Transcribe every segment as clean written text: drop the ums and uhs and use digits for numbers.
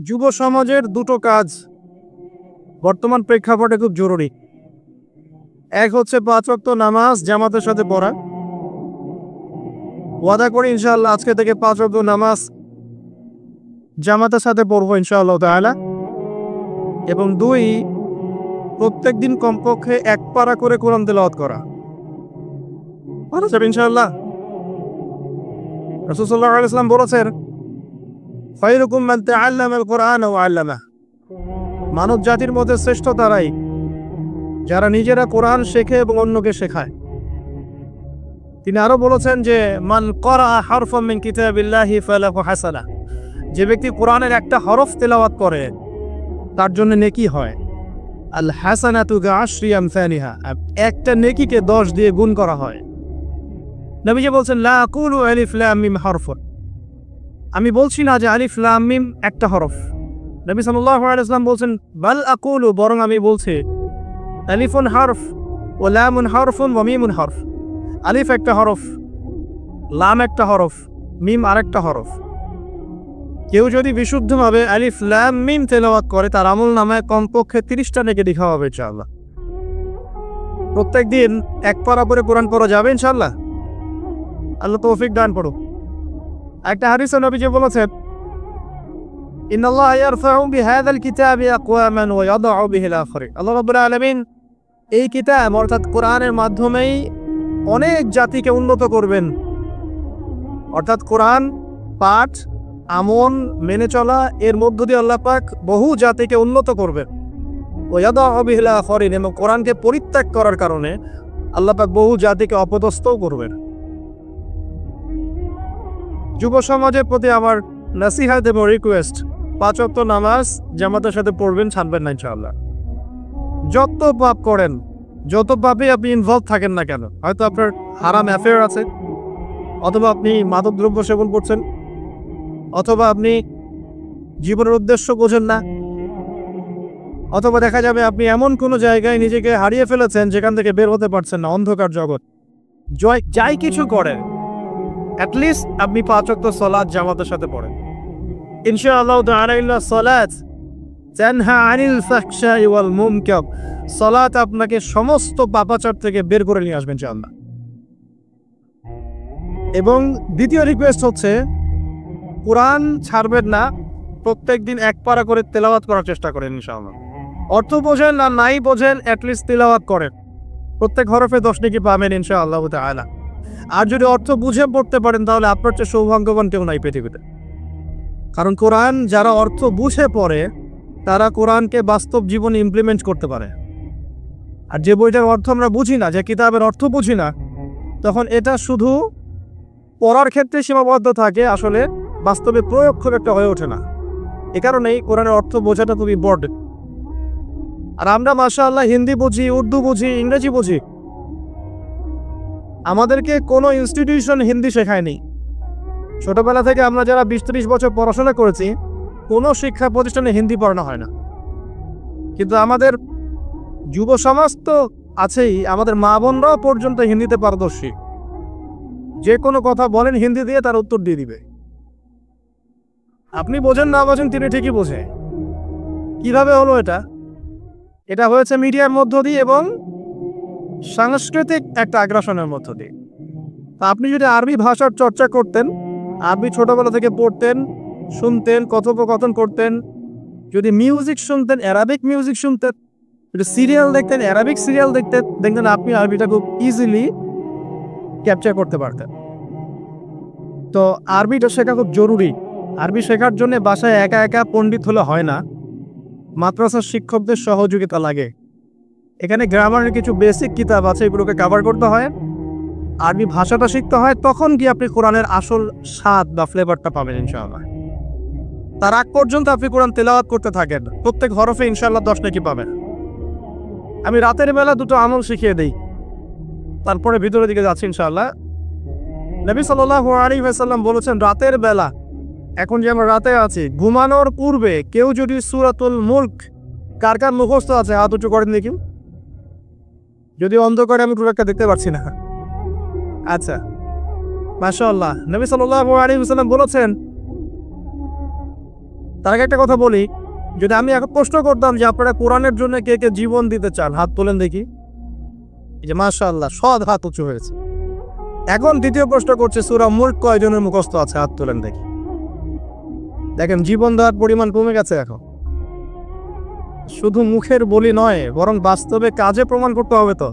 যুব সমাজের দুটো কাজ বর্তমান প্রেক্ষাপটে খুব জরুরি। এক হচ্ছে 5 ওয়াক্ত নামাজ জামাতের সাথে পড়া। ওয়াদা করি ইনশাআল্লাহ আজকে থেকে 5 ওয়াক্ত নামাজ জামাতের সাথে পড়বো ইনশাআল্লাহ তাআলা। এবং 2, প্রত্যেক দিন কমপক্ষে 1 পারা করে কোরআন তেলাওয়াত করা। পারা যাবে ইনশাআল্লাহ। রাসূল সাল্লাল্লাহু আলাইহি ওয়াসাল্লাম বলেছেন, খায়রুকুম মান তাআল্লামাল কুরআন ওয়া আল্লামাহ। মানব জাতির মধ্যে শ্রেষ্ঠ তারাই যারা নিজেরা কোরআন শেখে এবং অন্যকে শেখায়। তিনি আরো বলেছেন যে মান ক্বারা হারফাম মিন কিতাবিল্লাহি ফালাহু হাসানাহ। যে ব্যক্তি কোরআনের একটা হরফ তেলাওয়াত করে তার জন্য নেকি হয়। আল হাসানাতু বিআশরি আমসালিহা। একটা নেকিকে 10 দিয়ে গুণ করা হয়। নবীজি বলেন লা আকুলু আলিফ লাম মিম হারফুন। আমি বলছি না যে আলিফ লাম মিম একটা হরফ। নবী সাল্লাল্লাহু আলাইহি ওয়াসাল্লাম বলেন বাল আকুলু, বরং আমি বলছি আলিফুন হরফ ও লামুন হরফুন ওয়া মিমুন হরফ। আলিফ একটা হরফ, লাম একটা হরফ, মিম আরেকটা হরফ। কেউ যদি বিশুদ্ধভাবে আলিফ লাম মিম তেলাওয়াত করে তার আমলনামায় কমপক্ষে 30টা নেকি লেখা হবে ইনশাআল্লাহ। প্রত্যেকদিন 1 পারা করে কোরআন পড়া যাবে ইনশাআল্লাহ। আল্লাহ তৌফিক দান করুন। একটা হাদিসে নবীজি বলেছেন ইন্নাল্লাহা ইয়ারফাউ বিহাযাল কিতাবি আকওয়ামান ওয়া ইয়াদউ বিহিল আখারিন। আল্লাহ রাব্বুল আলামিন এই কিতাব অর্থাৎ কোরআনের মাধ্যমেই অনেক জাতিকে উন্নত করবেন। অর্থাৎ কোরআন পাঠ আমল মেনে চলা এর মধ্য দিয়ে আল্লাহ পাক বহু জাতিকে উন্নত করবেন। ওয়া ইয়াদউ বিহিল আখারিন, এবং কোরআনকে পরিত্যাগ করার কারণে আল্লাহ পাক বহু জাতিকে অপদস্থও করবেন। যুব সমাজের প্রতি আমার নসিহত এবং রিকোয়েস্ট, 5 ওয়াক্ত নামাজ জামাতের সাথে পড়বেন, ছাড়বেন না ইনশাআল্লাহ। যত পাপ করেন, যত পাপে আপনি ইনভলভ থাকেন না কেন, হয়তো আপনার হারাম অ্যাফেয়ার আছে, অথবা আপনি মাদকদ্রব্য সেবন করছেন, অথবা আপনি জীবনের উদ্দেশ্য বোঝেন না, অথবা দেখা যাবে আপনি এমন কোনো জায়গায় নিজেকে হারিয়ে ফেলেছেন যেখান থেকে বের হতে পারছেন না, অন্ধকার জগৎ। যাই কিছু করেন, অ্যাটলিস্ট আপনি 5 ওয়াক্ত সালাত জামাতের সাথে পড়েন ইনশাআল্লাহ তাআলা। ইল্লা সালাত তানহা আনিল ফাহশাই ওয়াল মুনকার। সালাত আপনাকে সমস্ত পাপাচার থেকে বের করে নিয়ে আসবেন ইনশাআল্লাহ। এবং দ্বিতীয় রিকোয়েস্ট হচ্ছে কোরআন ছাড়বেন না, প্রত্যেকদিন 1 পারা করে তেলাওয়াত করার চেষ্টা করেন ইনশাআল্লাহ। অর্থ বোঝেন না নাই বোঝেন, অ্যাটলিস্ট তেলাওয়াত করেন। প্রত্যেক হরফে 10 নেকি পাবেন ইনশাআল্লাহ তাআলা। আর যদি অর্থ বুঝে পড়তে পারেন তাহলে আপনার চেয়ে সৌভাগ্যবান কেউ নাই পৃথিবীতে। কারণ কোরআন যারা অর্থ বুঝে পড়ে তারা কোরআনকে বাস্তব জীবনে ইমপ্লিমেন্ট করতে পারে। আর যে বইটার অর্থ আমরা বুঝি না, যে কিতাবের অর্থ বুঝি না, তখন এটা শুধু পড়ার ক্ষেত্রে সীমাবদ্ধ থাকে, আসলে বাস্তবে প্রয়োগ খুব একটা হয়ে ওঠে না। এ কারণেই কোরআনের অর্থ বোঝাটা খুব ইম্পর্টেন্ট। আর আমরা মাশাআল্লাহ হিন্দি বুঝি, উর্দু বুঝি, ইংরেজি বুঝি। আমাদেরকে কোনো ইনস্টিটিউশন হিন্দি শেখায়নি। ছোটবেলা থেকে আমরা যারা 20-30 বছর পড়াশোনা করেছি, কোনো শিক্ষা প্রতিষ্ঠানে হিন্দি পড়ানো হয় না। কিন্তু আমাদের যুব সমাজ তো আছেই, আমাদের মা বোনরাও পর্যন্ত হিন্দিতে পারদর্শী। যে কোনো কথা বলেন হিন্দি দিয়ে তার উত্তর দিয়ে দিবে। আপনি বোঝেন না বোঝেন, তিনি ঠিকই বোঝে। কিভাবে হলো এটা? এটা হয়েছে মিডিয়ার মধ্য দিয়ে এবং সাংস্কৃতিক একটা আগ্রাসনের মধ্য দিয়ে। তা আপনি যদি আরবি ভাষার চর্চা করতেন, আরবি ছোটবেলা থেকে পড়তেন, শুনতেন, কথোপকথন করতেন, যদি মিউজিক শুনতেন, অ্যারাবিক মিউজিক শুনতেন, যদি সিরিয়াল দেখতেন, অ্যারাবিক সিরিয়াল দেখতেন, দেখতেন আপনি আরবিটা খুব ইজিলি ক্যাপচার করতে পারতেন। তো আরবিটা শেখা খুব জরুরি। আরবি শেখার জন্য বাসায় একা একা পণ্ডিত হলে হয় না, মাদ্রাসার শিক্ষকদের সহযোগিতা লাগে। এখানে গ্রামারের কিছু বেসিক কিতাব আছে, এগুলোকে কভার করতে হয়, আরবি ভাষাটা শিখতে হয়, তখন কি আপনি কোরআনের আসল স্বাদ বা ফ্লেভারটা পাবেন ইনশাআল্লাহ। তার আগ পর্যন্ত আপনি কোরআন তেলাওয়াত করতে থাকেন, প্রত্যেক হরফে ইনশাআল্লাহ 10 নেকি পাবেন। আমি রাতের বেলা 2টো আমল শিখিয়ে দিই, তারপরে ভিতরের দিকে যাচ্ছি ইনশাআল্লাহ। নবী সাল্লাল্লাহু আলাইহি ওয়াসাল্লাম বলেছেন, রাতের বেলা, এখন যে আমরা রাতে আছি, ঘুমানোর পূর্বে কেউ যদি সূরাতুল মুলক, কার কার মুখস্থ আছে হাত উঁচু করেন দেখি। যদি অন্ধকারে আমি খুব একটা দেখতে পাচ্ছি না। আচ্ছা, মাশাআল্লাহ। নবী সাল্লাল্লাহু আলাইহি ওয়াসাল্লাম বলেছেন তার আগে একটা কথা বলি, যদি আমি এখন প্রশ্ন করতাম যে আপনারা কোরআনের জন্য কে কে জীবন দিতে চান, হাত তোলেন দেখি। এই যে মাশাআল্লাহ, সব হাত উঁচু হয়েছে। এখন দ্বিতীয় প্রশ্ন করছে, সূরা মুলক কয়জনের মুখস্থ আছে, হাত তোলেন দেখি। দেখেন জীবন দেওয়ার পরিমাণ কমে গেছে। এখন শুধু মুখের বলি নয়, বরং বাস্তবে কাজে প্রমাণ করতে হবে। তো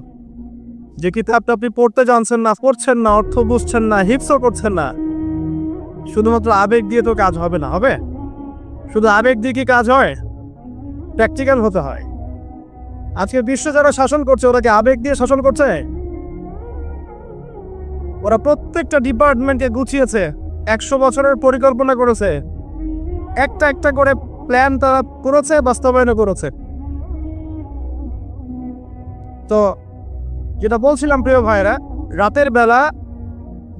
যে কিতাবটা আপনি পড়তে জানছেন না, পড়ছেন না, অর্থ বুঝছেন না, হিফজও করছেন না, শুধুমাত্র আবেগ দিয়ে তো কাজ হবে না। হবে শুধু আবেগ দিয়ে কি কাজ হয়? প্র্যাকটিক্যাল হতে হয়। আজকে বিশ্ব যারা শাসন করছে, ওরা কি আবেগ দিয়ে শাসন করছে? ওরা প্রত্যেকটা ডিপার্টমেন্টকে গুছিয়েছে, 100 বছরের পরিকল্পনা করেছে, একটা একটা করে প্ল্যান তারা করেছে, বাস্তবায়ন করেছে। তো যেটা বলছিলাম প্রিয় ভাইরা, রাতের বেলা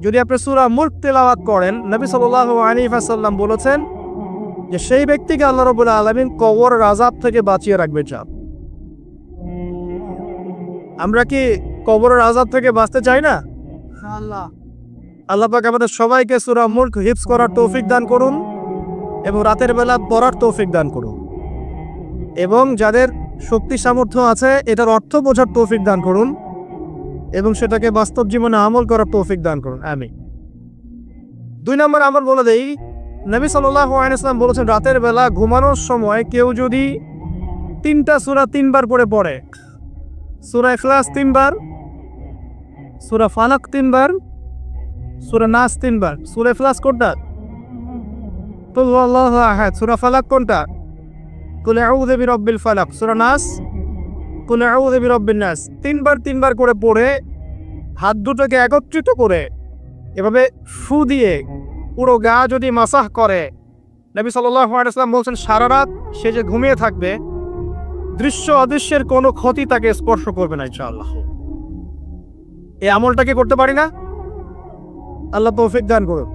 যদি আপনি সূরা মুলক তেলাওয়াত করেন, নবী সাল্লাল্লাহু আলাইহি ওয়াসাল্লাম বলেছেন যে সেই ব্যক্তিকে আল্লাহ রাব্বুল আলামিন কবরের আযাব থেকে বাঁচিয়ে রাখবে। চাপ আমরা কি কবরের আযাব থেকে বাঁচতে চাই না? আল্লাহ পাক আমাদের সবাইকে সূরা মুলক হিফজ করার তৌফিক দান করুন এবং রাতের বেলা পড়ার তৌফিক দান করুন, এবং যাদের শক্তি সামর্থ্য আছে এটার অর্থ বোঝার তৌফিক দান করুন এবং সেটাকে বাস্তব জীবনে আমল করার তৌফিক দান করুন। আমি 2 নম্বর আমল বলে দেই। নবী সাল্লাল্লাহু আলাইহি ওয়াসাল্লাম বলেছেন, রাতের বেলা ঘুমানোর সময় কেউ যদি 3টা সূরা 3 বার করে পড়ে, সূরা ইখলাস 3 বার, সূরা ফালাক 3 বার, সূরা নাস 3 বার। সূরা ইখলাস কোনটা? কুল হুয়াল্লাহু আহাদ। সূরা ফালাক কোনটা? কুল আউযু বিরাব্বিল ফালাক। সূরা নাস কুল আউযু বিরাব্বিন নাস। 3 বার করে পড়ে হাত দুটোকে একত্রিত করে এভাবে ফু দিয়ে পুরো গা যদি মাসাহ করে, নবী সাল্লাল্লাহু আলাইহি ওয়াসাল্লাম বলছেন সারা রাত সে যে ঘুমিয়ে থাকবে, দৃশ্য অদৃশ্যের কোনো ক্ষতি তাকে স্পর্শ করবে না ইনশাআল্লাহ। এই আমলটাকে করতে পারি না? আল্লাহ তৌফিক দান করুন।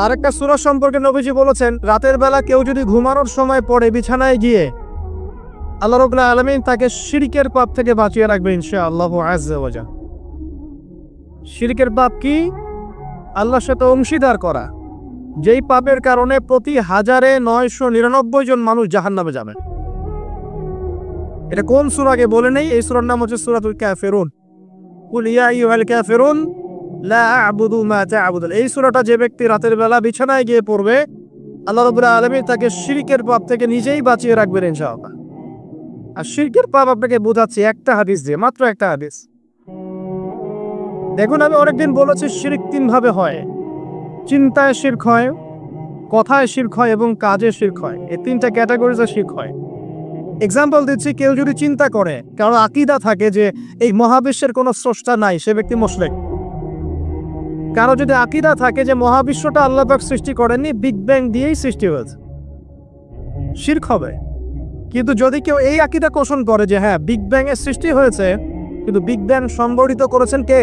আর একটা সূরা সম্পর্কে নবীজি বলেছেন, রাতের বেলা কেউ যদি ঘুমানোর সময় পড়ে বিছানায় গিয়ে, আল্লাহ রাব্বুল আলামিন তাকে শিরকের পাপ থেকে বাঁচিয়ে রাখবে ইনশাআল্লাহ আযজা ওয়া জাল। শিরকের পাপ কি? আল্লাহর সাথে অংশীদার করা, যেই পাপের কারণে প্রতি 1999 জন মানুষ জাহান্নামে যাবে। এটা কোন সূরা আগে বলে নেই, এই সূরার নাম হচ্ছে সূরাতুল কাফিরুন। কুল ইয়া আইয়ুহাল কাফিরুন লা আ'বুদু মা তা'বুদুন। এই সূরাটা যে ব্যক্তি রাতের বেলা বিছানায় গিয়ে পড়বে, আল্লাহ রাব্বুল আলামিন তাকে শিরকের পাপ থেকে নিজেই বাঁচিয়ে রাখবেন ইনশাআল্লাহ। আর শিরকের পাপ আপনাকে বোঝাচ্ছি একটা হাদিস দিয়ে, মাত্র একটা হাদিস। দেখুন, আমি অনেকদিন বলেছি শিরক 3 ভাবে হয়। চিন্তায় শিরক হয়, কথায় শিরক হয় এবং কাজে শিরক হয়। এই 3টা ক্যাটাগরিতে শিরক হয়। এক্সাম্পল দিচ্ছি, কেউ যদি চিন্তা করে, কারণ আকীদা থাকে যে এই মহাবিশ্বের কোনো স্রষ্টা নাই, সে ব্যক্তি মুশরিক। কারো যদি আকীদা থাকে যে মহাবিশ্বটা আল্লাহ পাক সৃষ্টি করেননি, বিগ ব্যাং দিয়েই সৃষ্টি হয়েছে, শিরক হবে। কিন্তু যদি কেউ এই আকীদা পোষণ করে যে হ্যাঁ বিগ ব্যাং এর সৃষ্টি হয়েছে, কিন্তু বিগ ব্যাং সংগঠিত করেছেন কে?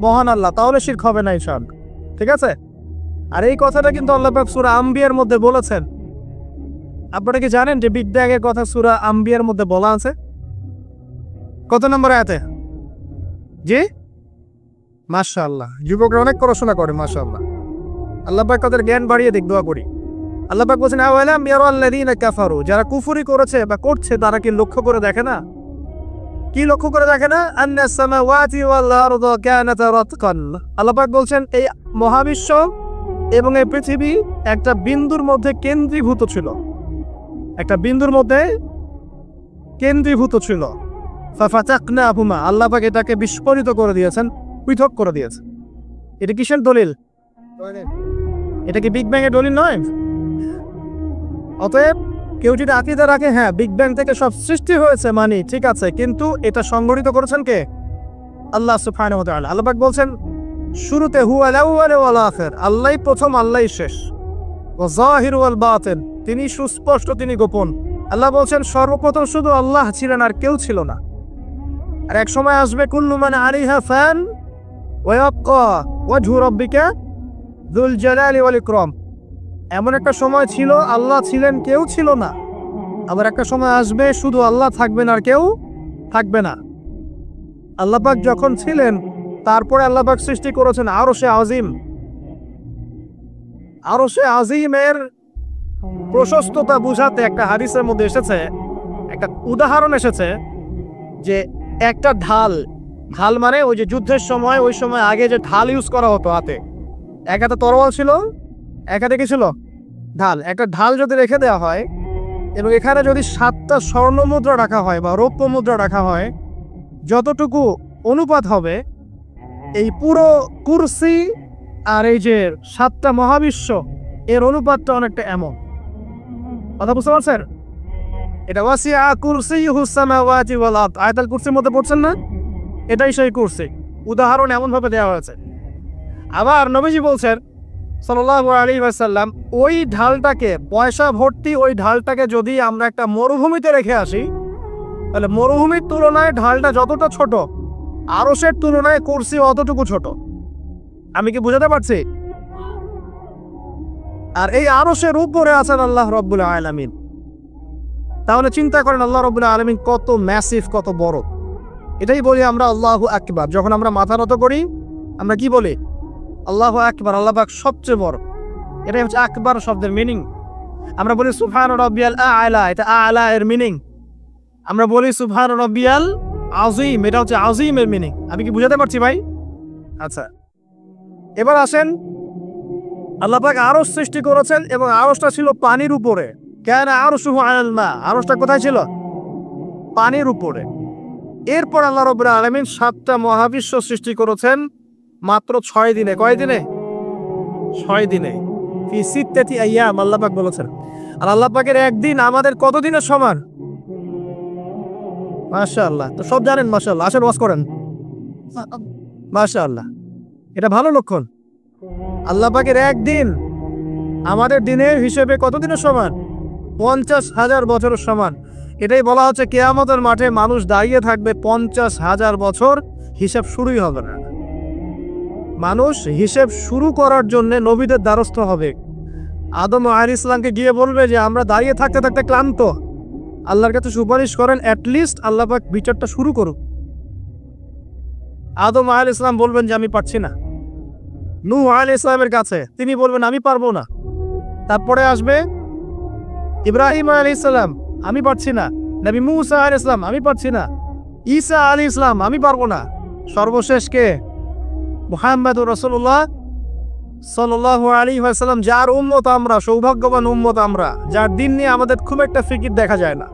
মহান আল্লাহ, তাহলে শিরক হবে না ইনশাআল্লাহ। ঠিক আছে? আর এই কথাটা কিন্তু আল্লাহ পাক সূরা আম্বিয়ার মধ্যে বলেছেন। আপনারা কি জানেন যে বিগ ব্যাং এর কথা সূরা আম্বিয়ার মধ্যে বলা আছে? কত নম্বর আয়াতে? জি, মাশাআল্লাহ, যুবকরা অনেক পড়াশোনা করে, মাশাআল্লাহ। আল্লাহ পাক তাদের জ্ঞান বাড়িয়ে দিক, দোয়া করি। আল্লাহ পাক বলেছেন, আওয়ালাম ইয়ারাল্লাযীনা কাফারু, যারা কুফরি করেছে বা করছে তারা কি লক্ষ্য করে দেখে না? কি লক্ষ্য করে দেখে না? আন্নাস সামাওয়াতি ওয়াল আরদা কানাতা রাতকান। আল্লাহ পাক বলছেন এই মহাবিশ্ব এবং এই পৃথিবী একটা বিন্দুর মধ্যে কেন্দ্রীভূত ছিল, একটা বিন্দুর মধ্যে কেন্দ্রীভূত ছিল। ফাফাতাকনাহুমা, আল্লাহ পাক এটাকে বিস্ফোরিত করে দিয়েছেন, পৃথক করে দিয়েছেন। এটা কিসের দলিল? এটা কি বিগ ব্যাং এর দলিল নয়? অতএব কেউ যদি আকীদা রাখে হ্যাঁ বিগ ব্যাং থেকে সব সৃষ্টি হয়েছে, মানে ঠিক আছে, কিন্তু এটা সংগঠিত করেছেন কে? আল্লাহ সুবহানাহু ওয়া তাআলা। আল্লাহ পাক বলছেন শুরুতে হুয়াল আউয়াল ওয়াল আখির, আল্লাহই প্রথম, আল্লাহই শেষ। ওয়া যাহির ওয়াল বাতিন, তিনি সুস্পষ্ট, তিনি গোপন। আল্লাহ বলছেন সর্বপ্রথম শুধু আল্লাহ ছিলেন, আর কেউ ছিল না। আর এক সময় আসবে কুল্লু মান আলাইহা ফান ওয়া ইয়াবকা ওয়াজহু রাব্বিকা যুল জালালি ওয়াল ইকরাম। এমন একটা সময় ছিল আল্লাহ ছিলেন, কেউ ছিল না। আবার একটা সময় আসবে শুধু আল্লাহ থাকবেন আর কেউ থাকবে না। আল্লাহ পাক যখন ছিলেন, তারপরে আল্লাহ পাক সৃষ্টি করেছেন আরশে আজিম। আরশে আজিমের প্রশস্ততা বুঝাতে একটা হাদিসের মধ্যে এসেছে, একটা উদাহরণ এসেছে যে একটা ঢাল মানে ওই যে যুদ্ধের সময়, ওই সময় আগে যে ঢাল ইউজ করা হতো হাতে, এক হাতে তরোয়াল ছিল, এক হাতে কি ছিল? ঢাল। একটা ঢাল যদি রেখে দেওয়া হয় এবং এখানে যদি 7টা স্বর্ণ মুদ্রা রাখা হয় বা রৌপ্য মুদ্রা রাখা হয়, যতটুকু অনুপাত হবে এই পুরো কুরসি আর এই যে 7টা মহাবিশ্ব, এর অনুপাতটা অনেকটা এমন। কথা বুঝতে পারছেন? এটা ওয়াসিআ কুরসিয়ুহুস সামাওয়াতি ওয়াল আরদ, আয়াতুল কুরসির মধ্যে পড়ছেন না? এটাই সেই কুরসি। উদাহরণ এমনভাবে দেওয়া হয়েছে। আবার নবীজি বলছেন সাল্লাল্লাহু আলাইহি ওয়াসাল্লাম, ওই ঢালটাকে, পয়সা ভর্তি ওই ঢালটাকে যদি আমরা একটা মরুভূমিতে রেখে আসি, তাহলে মরুভূমির তুলনায় ঢালটা যতটা ছোট, আরশের তুলনায় কুরসি অতটুকু ছোট। আমি কি বুঝাতে পারছি? আর এই আরশের উপরে আছেন আল্লাহ রাব্বুল আলামিন। তাহলে চিন্তা করেন আল্লাহ রাব্বুল আলামিন কত ম্যাসিভ, কত বড়। এটাই বলি আমরা আল্লাহু আকবার। যখন আমরা মাথা নত করি আমরা কি বলি? আল্লাহু আকবার, আল্লাহ পাক সবচেয়ে বড়। এটাই হচ্ছে আকবার শব্দের মিনিং। আমরা বলি সুবহান রাব্বিয়াল আ'লা, এটা আ'লা এর মিনিং। আমরা বলি সুবহান রাব্বিয়াল আযীম, এটা হচ্ছে আযীমের মিনিং। আমি কি বুঝাতে পারছি ভাই? আচ্ছা, এবার আসেন, আল্লাহ পাক আরশ সৃষ্টি করেছেন এবং আরশটা ছিল পানির উপরে। কানা আরশুহু আলাল মা, আরশটা কোথায় ছিল? পানির উপরে। এরপর আল্লাহ রাব্বুল আলামিন 7টা মহাবিশ্ব সৃষ্টি করেছেন মাত্র 6 দিনে। কয় দিনে? 6 দিনে। ফি সিত্তাতি আইয়াম আল্লাহ পাক বলেছেন। আর আল্লাহ পাকের একদিন আমাদের কত দিনের সমান? মাশাআল্লাহ। তো সব জানেন মাশাআল্লাহ, আসেন ওয়াজ করেন। মাশাআল্লাহ, এটা ভালো লক্ষণ। আল্লাহ পাকের একদিন আমাদের দিনের হিসেবে কত দিনের সমান? 50,000 বছরের সমান। এটাই বলা হচ্ছে কিয়ামতের মাঠে মানুষ দাঁড়িয়ে থাকবে 50,000 বছর, হিসাব শুরুই হবে না। মানুষ হিসেব শুরু করার জন্য নবীদের দ্বারস্থ হবে। আদম আলাইহিস সালামকে গিয়ে বলবে যে আমরা দাঁড়িয়ে থাকতে থাকতে ক্লান্ত, আল্লাহর কাছে সুপারিশ করেন, অ্যাটলিস্ট আল্লাহ পাক বিচারটা শুরু করুক। আদম আলাইহিস সালাম বলবেন যে আমি পারছি না। নূহ আলাইহিস সালামের কাছে তিনি বলবেন আমি পারবো না। তারপরে আসবে ইব্রাহিম আলাইহিস সালাম, আমি পারছি না। নবী মুসা আলাইহিস সালাম, আমি পারছি না। ঈসা আলাইহিস সালাম, আমি পারবো না। সর্বশেষ কে? মুহাম্মদুর রাসূলুল্লাহ সাল্লাল্লাহু আলাইহি ওয়াসাল্লাম, যার উম্মত আমরা, সৌভাগ্যবান উম্মত আমরা, যার দিন নিয়ে আমাদের খুব একটা ফিকির দেখা যায় না,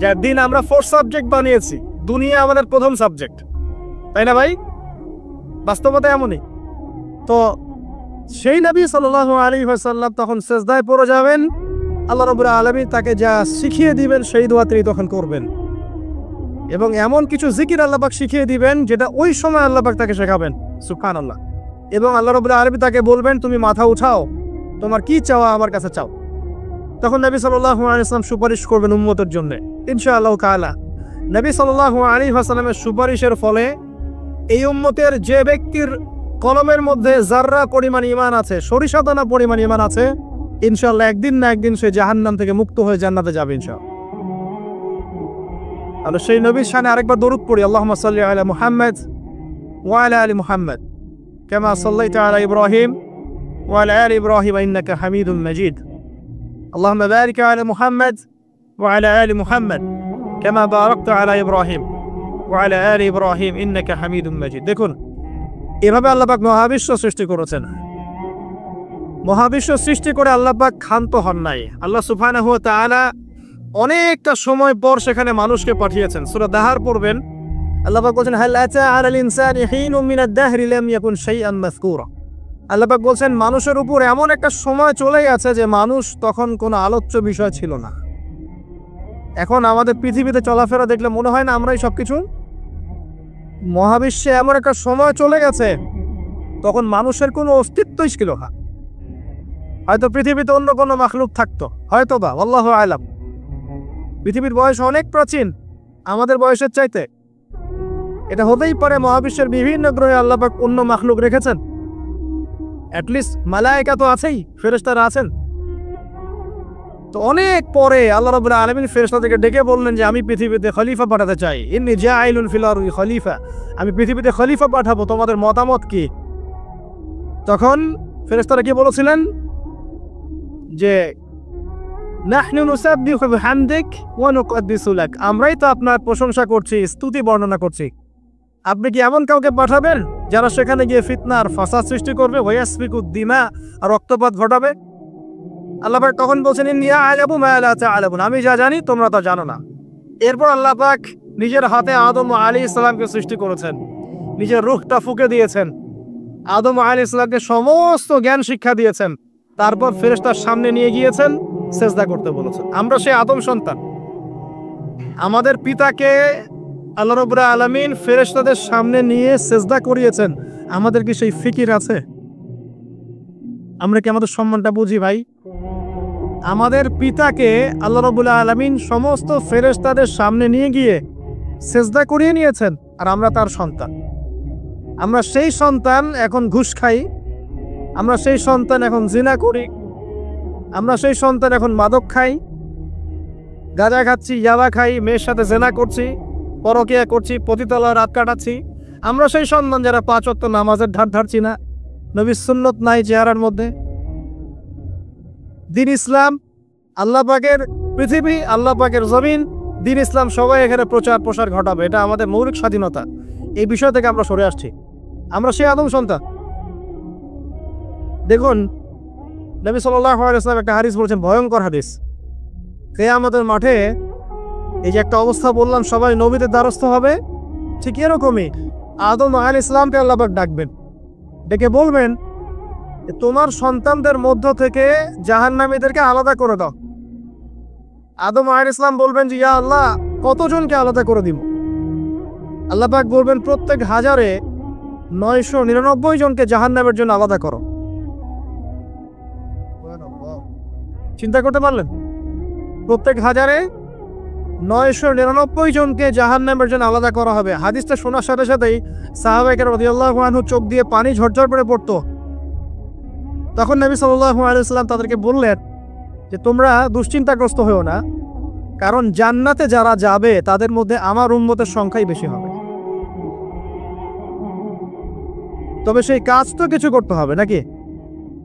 যার দিন আমরা 4 সাবজেক্ট বানিয়েছি। দুনিয়া আমাদের প্রথম সাবজেক্ট, তাই না ভাই? বাস্তবতা এমনই। তো সেই নবী সাল্লাল্লাহু আলাইহি ওয়াসাল্লাম তখন সিজদায় পড়ে যাবেন, আল্লাহ রাব্বুল আলামিন তাকে যা শিখিয়ে দিবেন সেই দোয়া তিনি তখন করবেন। এবং এমন কিছু জিকির আল্লাহ পাক শিখিয়ে দিবেন যেটা ওই সময় আল্লাহ পাক তাকে শেখাবেন। সুবহানাল্লাহ। এবং আল্লাহ রাব্বুল আলামিন তাকে বলবেন তুমি মাথা উঠাও, তোমার কি চাওয়া আমার কাছে চাও। তখন নবী সাল্লাল্লাহু আলাইহি ওয়াসাল্লাম সুপারিশ করবেন উম্মতের জন্য ইনশাআল্লাহ তাআলা। নবী সাল্লাল্লাহু আলাইহি ওয়াসাল্লামের সুপারিশের ফলে এই উম্মতের যে ব্যক্তির কলমের মধ্যে যাররা পরিমাণ ঈমান আছে, সরিষা দানা পরিমাণ ঈমান আছে, ইনশাআল্লাহ একদিন না একদিন সে জাহান্নাম থেকে মুক্ত হয়ে জান্নাতে যাবে ইনশাআল্লাহ। আর সেই নবীর শানে আরেকবার দরুদ পড়ি, আল্লাহুম্মা সাল্লি আলা মুহাম্মদ ওয়া আলা আলি মুহাম্মদ কামা সাল্লাইতা আলা ইব্রাহিম ওয়া আলা আলি ইব্রাহিম ইন্নাকা হামিদুম মাজিদ। আল্লাহুম্মা বারিক আলা মুহাম্মদ ওয়া আলা আলি মুহাম্মদ কামা বারাকতা আলা ইব্রাহিম ওয়া আলা আলি ইব্রাহিম ইন্নাকা হামিদুম মাজিদ। দেখুন, এভাবে আল্লাহ পাক মহাবিশ্ব সৃষ্টি করেছেন। মহাবিশ্ব সৃষ্টি করে আল্লাহ পাক ক্ষান্ত হন নাই। আল্লাহ সুবহানাহু ওয়া তাআলা অনেকটা সময় পর সেখানে মানুষকে পাঠিয়েছেন। সূরা দাহার পড়বেন, আল্লাহ পাক বলেন হাল আতা আলাল ইনসানি হিনুম মিনাদ দাহরি লাম ইয়াকুন শাইআন মাযকুরা। আল্লাহ পাক বলেন মানুষের উপর এমন একটা সময় চলে গেছে যে মানুষ তখন কোনো আলোচ্য বিষয় ছিল না। এখন আমাদের পৃথিবীতে চলাফেরা দেখলে মনে হয় না আমরাই সবকিছু। মহাবিশ্বে এমন একটা সময় চলে গেছে তখন মানুষের কোনো অস্তিত্বই ছিল না। হয়তো পৃথিবীতে অন্য কোনো মাখলুক থাকতো, হয়তো বা, আল্লাহু আ'লাম। পৃথিবীর বয়স অনেক প্রাচীন আমাদের বয়সের চাইতে। এটা হতেই পারে মহাবিশ্বের বিভিন্ন গ্রহে আল্লাহ পাক অন্য মাখলুক রেখেছেন। অ্যাটলিস্ট মালায়েকা তো আছেই, ফেরেশতারা আছেন। তো অনেক পরে আল্লাহ রাব্বুল আলামিন ফেরেশতাদেরকে ডেকে বললেন যে আমি পৃথিবীতে খলিফা পাঠাতে চাই, ইন্নী জাইলুন ফিল আরদি খলিফা, আমি পৃথিবীতে খলিফা পাঠাবো, তোমাদের মতামত কি? তখন ফেরেশতারা কি বলেছিলেন যে নাহনু নুসাব্বিহু বিহামদিক ওয়া নুকদ্দিসু লাক, আমরাই তো আপনার প্রশংসা করছি, স্তুতি বর্ণনা করছি। আপনি কি এমন কাউকে পাঠাবেন যারা সেখানে গিয়ে ফিতনা আর ফাসাদ সৃষ্টি করবে, ওয়াসফিকুদ দিমা, আর রক্তপাত ঘটাবে? আল্লাহ পাক তখন বলছেন ইন্নী আ'লামু মা লা তা'লামুন, আমি যা জানি তোমরা তা জানো না। এরপর আল্লাহ পাক নিজের হাতে আদম আলাইহিস সালামকে সৃষ্টি করেছেন, নিজের রূহটা ফুঁকে দিয়েছেন, আদম আলাইহিস সালামকে সমস্ত জ্ঞান শিক্ষা দিয়েছেন, তারপর ফেরেশতার সামনে নিয়ে গিয়েছেন, সেজদা করতে বলেছেন। আমরা সেই আদম সন্তান। আমাদের পিতাকে আল্লাহ রাব্বুল আলামিন ফেরেশতাদের সামনে নিয়ে সেজদা করিয়েছেন। আমাদের কি সেই ফিকির আছে? আমরা কি আমাদের সম্মানটা বুঝি ভাই? আমাদের পিতাকে আল্লাহ রাব্বুল আলামিন সমস্ত ফেরেশতাদের সামনে নিয়ে গিয়ে সেজদা করিয়ে নিয়েছেন, আর আমরা তার সন্তান। আমরা সেই সন্তান এখন ঘুষ খাই, আমরা সেই সন্তান এখন জিনা করি, আমরা সেই সন্তান এখন মাদক খাই, গাঁজা খাচ্ছি, ইয়াবা খাই, মেয়ের সাথে জেনা করছি, পরকিয়া করছি, পতিতালয়ে রাত কাটাচ্ছি। আমরা সেই সন্তান যারা 5 ওয়াক্ত নামাজের ধার ধারছি না, নবীর সুন্নত নাই চেহারার মধ্যে। দ্বীন ইসলাম, আল্লাহ পাকের পৃথিবী, আল্লাহ পাকের জমিন, দ্বীন ইসলাম সবাই এখানে প্রচার প্রসার ঘটাবে, এটা আমাদের মৌলিক স্বাধীনতা। এই বিষয় থেকে আমরা সরে আসছি। আমরা সেই আদম সন্তান। দেখুন, নবী সাল্লাল্লাহু আলাইহি ওয়াসাল্লাম একটা হাদিস বলেছেন, ভয়ঙ্কর হাদিস। কিয়ামতের মাঠে এই যে একটা অবস্থা বললাম, সবাই নবীদের দ্বারস্থ হবে, ঠিক এরকমই আদম আলাইহিস সালামকে আল্লাহ পাক ডাকবেন, ডেকে বলবেন তোমার সন্তানদের মধ্য থেকে জাহান্নামীদেরকে আলাদা করে দাও। আদম আলাইহিস সালাম বলবেন যে ইয়া আল্লাহ, কতজনকে আলাদা করে দিব? আল্লাহ পাক বলবেন প্রত্যেক 1000-এ 999 জনকে জাহান্নামের জন্য আলাদা করো। চিন্তা করতে পারলেন? প্রত্যেক 1000-এ 999 জনকে জাহান্নামের জন্য আলাদা করা হবে। হাদিসটা শোনার সাথে সাথেই সাহাবায়ে কেরাম রাদিয়াল্লাহু আনহু চোখ দিয়ে পানি ঝরঝর করে পড়তো। তখন নবী সাল্লাল্লাহু আলাইহি ওয়াসাল্লাম তাদেরকে বললেন যে তোমরা দুশ্চিন্তাগ্রস্ত হও না, কারণ জান্নাতে যারা যাবে তাদের মধ্যে আমার উম্মতের সংখ্যাই বেশি হবে। তবে সেই কাজ তো কিছু করতে হবে নাকি?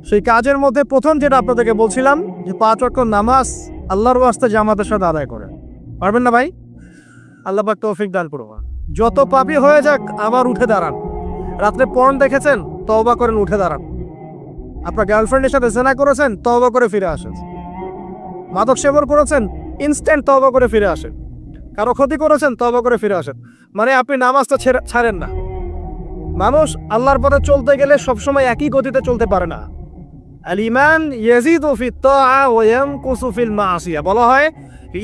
সেই কাজের মধ্যে প্রথম যেটা আপনাদেরকে বলছিলাম যে 5 ওয়াক্ত নামাজ আল্লাহর ওয়াস্তে জামাতের সাথে আদায় করে। পারবেন না ভাই? আল্লাহ পাক তৌফিক দান করুন। যত পাপী হয়ে যাক আবার উঠে দাঁড়ান। রাত্রে পর্ন দেখেছেন, তওবা করেন, উঠে দাঁড়ান। আপনার গার্লফ্রেন্ডের সাথে জেনা করেছেন, তওবা করে ফিরে আসেন। মাদক সেবন করেছেন, ইনস্ট্যান্ট তওবা করে ফিরে আসেন। কারো ক্ষতি করেছেন, তওবা করে ফিরে আসেন। মানে আপনি নামাজটা ছাড়েন না। মানুষ আল্লাহর পথে চলতে গেলে সবসময় একই গতিতে চলতে পারে না। আল ঈমান ইয়াজিদু ফিত তাআ ওয়া ইয়ানকুসু ফিল মাসিয়া। বলা হয়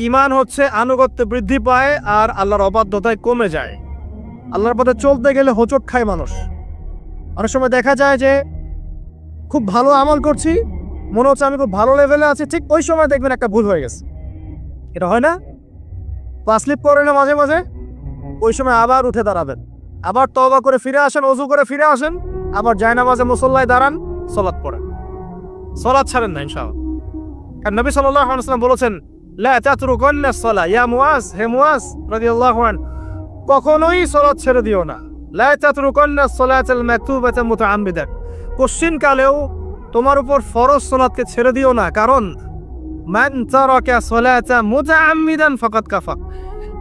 ঈমান হচ্ছে আনুগত্যে বৃদ্ধি পায় আর আল্লাহর অবাধ্যতায় কমে যায়। আল্লাহর পথে চলতে গেলে হোঁচট খায় মানুষ। অনেক সময় দেখা যায় যে খুব ভালো আমল করছি, মনে হচ্ছে আমি খুব ভালো লেভেলে আছি, ঠিক ওই সময় দেখবেন একটা ভুল হয়ে গেছে। এটা হয় না? পা স্লিপ করে না মাঝে মাঝে? ওই সময় আবার উঠে দাঁড়াবেন, আবার তওবা করে ফিরে আসেন, ওযু করে ফিরে আসেন, আবার জায়নামাজে মুসল্লায় দাঁড়ান, সালাত পড়েন। সালাত ছাড়েন না ইনশাআল্লাহ। কারণ নবী সাল্লাল্লাহু আলাইহি ওয়াসাল্লাম বলেছেন লা তাতরুকুন্না সালাহ ইয়া মুআজ, হে মুআজ রাদিয়াল্লাহু আনহু, কখনোই সালাত ছেড়ে দিও না। লা তাতরুকুন্না সালাতাল মাকতুবাতা মুতাআম্মিদান, কোশ্চিন কালেও তোমার উপর ফরজ সালাতকে ছেড়ে দিও না, কারণ মান তারাকা সালাতা মুতাআম্মিদান ফাকাদ কাফার,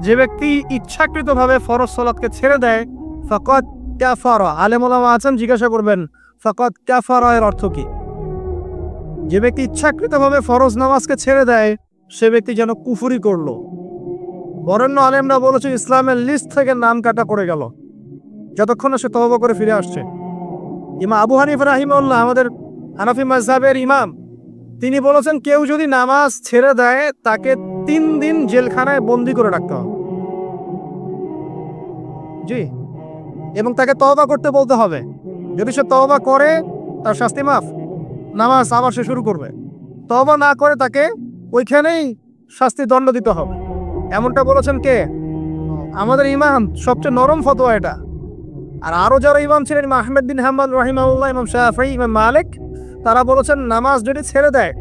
যে ব্যক্তি ইচ্ছাকৃতভাবে ফরজ সালাতকে ছেড়ে দেয় ফাকাদ কাফারা। আলেম ওলামা আছেন, জিজ্ঞাসা করবেন ফাকাদ কাফারা এর অর্থ কি? যে ব্যক্তি ইচ্ছাকৃতভাবে ফরজ নামাজকে ছেড়ে দেয় সে ব্যক্তি যেন কুফরি করলো। বরেণ্য আলেমরা বলেছে ইসলামের লিস্ট থেকে নাম কাটা পড়ে গেল যতক্ষণ সে তওবা করে ফিরে আসছে। ইমাম আবু হানিফা রাহিমাহুল্লাহ, আমাদের হানাফি মাযহাবের ইমাম, তিনি বলেছেন কেউ যদি নামাজ ছেড়ে দেয় তাকে 3 দিন জেলখানায় বন্দি করে রাখতে হবে। জি, এবং তাকে তওবা করতে বলতে হবে। যদি সে তওবা করে তার শাস্তি মাফ, নামাজ আবার সে শুরু করবে। তওবা না করে তাকে ওইখানেই শাস্তি দণ্ড দিতে হবে। এমনটা বলেছেন কে? আমাদের ইমাম। সবচেয়ে নরম ফতোয়া এটা। আর আরো যারা ইমাম ছিলেন, ইমাম আহমেদ বিন হাম্বল রাহিমাহুল্লাহ, ইমাম শাফিঈ, ইমাম মালিক, তারা বলেছেন নামাজ যদি ছেড়ে দেয়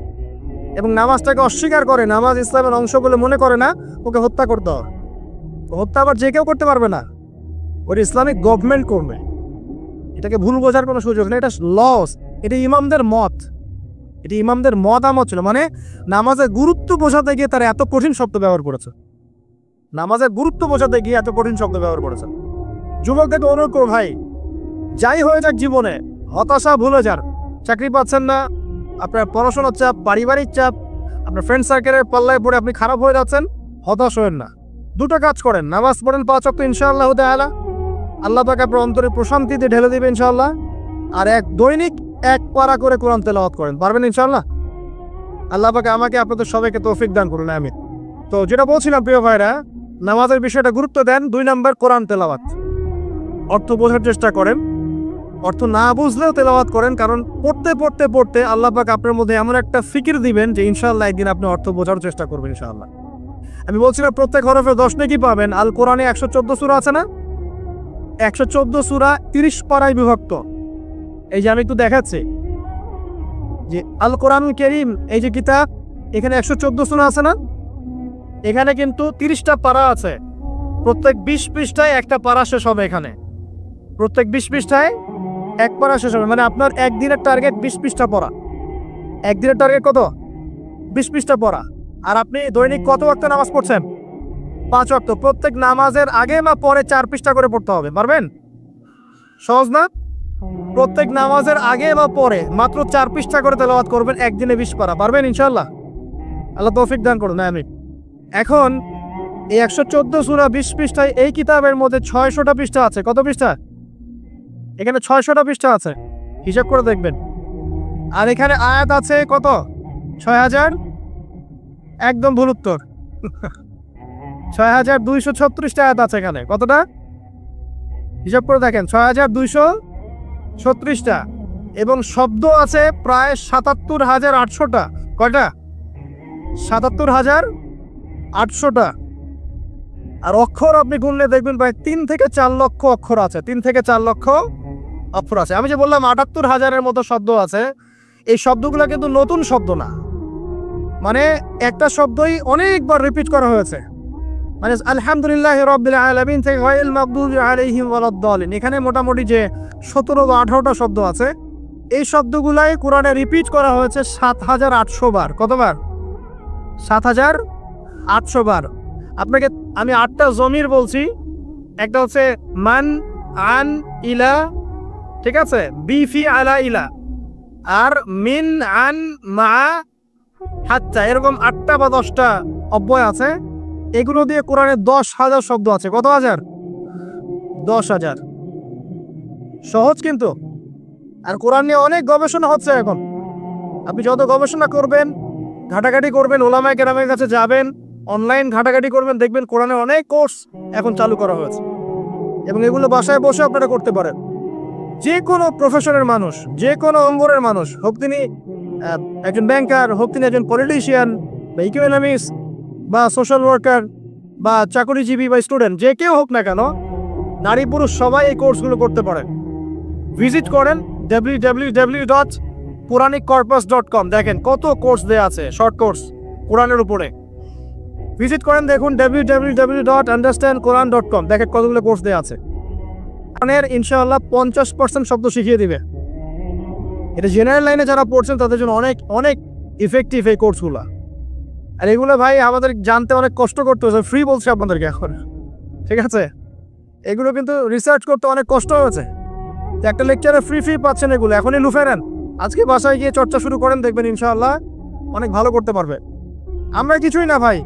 এবং নামাজটাকে অস্বীকার করে, নামাজ ইসলামের অংশ বলে মনে করে না, ওকে হত্যা করতে হবে। হত্যা আবার যে কেউ করতে পারবে না, ওর ইসলামিক গভর্নমেন্ট করবে। এটাকে ভুল বোঝার কোনো সুযোগ নেই, এটা লস, এটা ইমামদের মত। এটি ইমামদের মতামত ছিল, মানে নামাজের গুরুত্ব বোঝাতে গিয়ে তারা এত কঠিন শব্দ ব্যবহার করেছে, নামাজের গুরুত্ব বোঝাতে গিয়ে এত কঠিন শব্দ ব্যবহার করেছে। যুবকদেরকে অনুরোধ করো ভাই, যাই হয়ে যাক জীবনে হতাশা ভুলে যান। চাকরি পাচ্ছেন না, আপনার পড়াশোনার চাপ, পারিবারিক চাপ, আপনার ফ্রেন্ড সার্কেলের পাল্লায় পড়ে আপনি খারাপ হয়ে যাচ্ছেন, হতাশ হবেন না। দুটো কাজ করেন, নামাজ পড়েন 5 ওয়াক্ত ইনশাআল্লাহ তাআলা, আল্লাহ পাক আপনার অন্তরে প্রশান্তিতে ঢেলে দিবে ইনশাআল্লাহ। আর দৈনিক 1 পারা করে কোরআন তেলাওয়াত করেন, পারবেন ইনশাআল্লাহ? আল্লাহ পাক আমাকে আপনাদের সবাইকে তৌফিক দান করুন, আমিন। তো যেটা বলছিলাম প্রিয় ভাইরা, নামাজের বিষয়টা গুরুত্ব দেন। 2 নাম্বার কোরআন তেলাওয়াত, অর্থ বোঝার চেষ্টা করেন, অর্থ না বুঝলেও তেলাওয়াত করেন, কারণ পড়তে পড়তে পড়তে আল্লাহ পাক আপনার মধ্যে এমন একটা ফিকির দিবেন যে ইনশাআল্লাহ একদিন আপনি অর্থ বোঝার চেষ্টা করবেন ইনশাআল্লাহ। আমি বলছিলাম প্রত্যেক হরফে 10 নেকি পাবেন। আল কোরআনে 114 সূরা আছে না? 114 সূরা 30 পারায় বিভক্ত। এই যে আমি একটু দেখাচ্ছি যে আল কোরআন কারীম, এই যে কিতাব, এখানে 114 সূরা আছে না? এখানে কিন্তু 30টা পারা আছে, প্রত্যেক 20 পৃষ্ঠায় একটা পারা শেষ হবে। এখানে প্রত্যেক 20 পৃষ্ঠায় 1 পারা শেষ হবে, মানে আপনার একদিনের টার্গেট 20 পৃষ্ঠা পড়া। একদিনের টার্গেট কত? 20 পৃষ্ঠা পড়া। আর আপনি দৈনিক কত ওয়াক্ত নামাজ পড়ছেন? 5 ওয়াক্ত। প্রত্যেক নামাজের আগে বা পরে 4 পৃষ্ঠা করে পড়তে হবে, পারবেন? সহজ না? প্রত্যেক নামাজের আগে বা পরে মাত্র 4 পৃষ্ঠা করে তেলাওয়াত করবেন, একদিনে 20 পারা, পারবেন ইনশাআল্লাহ? আল্লাহ তৌফিক দান করুন, আমিন। এখন এই 114 সূরা 20 পৃষ্ঠায়, এই কিতাবের মধ্যে 600টা পৃষ্ঠা আছে। কত পৃষ্ঠা? এখানে 600টা পৃষ্ঠা আছে, হিসাব করে দেখবেন। আর এখানে আয়াত আছে কত? 6000, একদম ভুল উত্তর। 6236টা আয়াত আছে এখানে। কতটা? হিসাব করে দেখেন, 6236টা। এবং শব্দ আছে প্রায় 77800টা। কয়টা? 77800টা। আর অক্ষর আপনি গুনলে দেখবেন প্রায় 3 থেকে 4 লক্ষ অক্ষর আছে। 3 থেকে 4 লক্ষ অক্ষর আছে। আমি যে বললাম 78,000-এর মতো শব্দ আছে, এই শব্দগুলো কিন্তু নতুন শব্দ না, মানে একটা শব্দই অনেকবার রিপিট করা হয়েছে। মানে আলহামদুলিল্লাহ রাব্বিল আলামিন থেকে গায়রিল মাগদুবি আলাইহিম ওয়ালাদ-দালিন, এখানে মোটামুটি যে 17 বা 18টা শব্দ আছে, এই শব্দগুলাই কোরআনে রিপিট করা হয়েছে 7800 বার। কতবার? 7800 বার। আপনাকে আমি 8টা জমির বলছি। একটা হচ্ছে মান, আন, ইলা, ঠিক আছে, বিফি, আলা, ইলা, আর মিন, আন, মা, হাত্তা, এরকম 8টা বা 10টা অব্যয় আছে। এগুলো দিয়ে কোরআনে 10,000 শব্দ আছে। কত হাজার? 10,000। সহজ কিন্তু। আর কোরআন নিয়ে অনেক গবেষণা হচ্ছে এখন। আপনি যত গবেষণা করবেন, ঘাটাঘাটি করবেন, ওলামায়ে কেরামের কাছে যাবেন, অনলাইন ঘাটাঘাটি করবেন, দেখবেন কোরআনের অনেক কোর্স এখন চালু করা হয়েছে। এবং এগুলো বাসায় বসে আপনারা করতে পারেন। যে কোনো প্রফেশনের মানুষ, যে কোনো অঙ্গনের মানুষ, হোক তিনি একজন ব্যাংকার, হোক তিনি একজন পলিটিশিয়ান বা ইকোনমিক্স বা সোশ্যাল ওয়ার্কার বা চাকরিজীবী বা স্টুডেন্ট, যে কেউ হোক না কেন, নারী পুরুষ সবাই এই কোর্সগুলো করতে পারেন। ভিজিট করেন www.quraniccorpus.com, দেখেন কত কোর্স দেয়া আছে, শর্ট কোর্স কোরআনের উপরে। ভিজিট করেন, দেখুন www.understandquran.com, দেখেন কতগুলো কোর্স দেয়া আছে। কোরআনের ইনশাআল্লাহ 50% শব্দ শিখিয়ে দিবে। এটা জেনারেল লাইনে যারা পড়ছেন তাদের জন্য অনেক অনেক ইফেক্টিভ এই কোর্সগুলো। আর এগুলো ভাই আমাদের জানতে অনেক কষ্ট করতে হয়েছে, ফ্রি বলছে আপনাদেরকে এখন, ঠিক আছে? এগুলো কিন্তু রিসার্চ করতে অনেক কষ্ট হয়েছে। একটা লেকচারে ফ্রি পাচ্ছেন এগুলো, এখনই লুফে নেন। আজকে বাসায় গিয়ে চর্চা শুরু করেন, দেখবেন ইনশাআল্লাহ অনেক ভালো করতে পারবে। আমরা কিছুই না ভাই,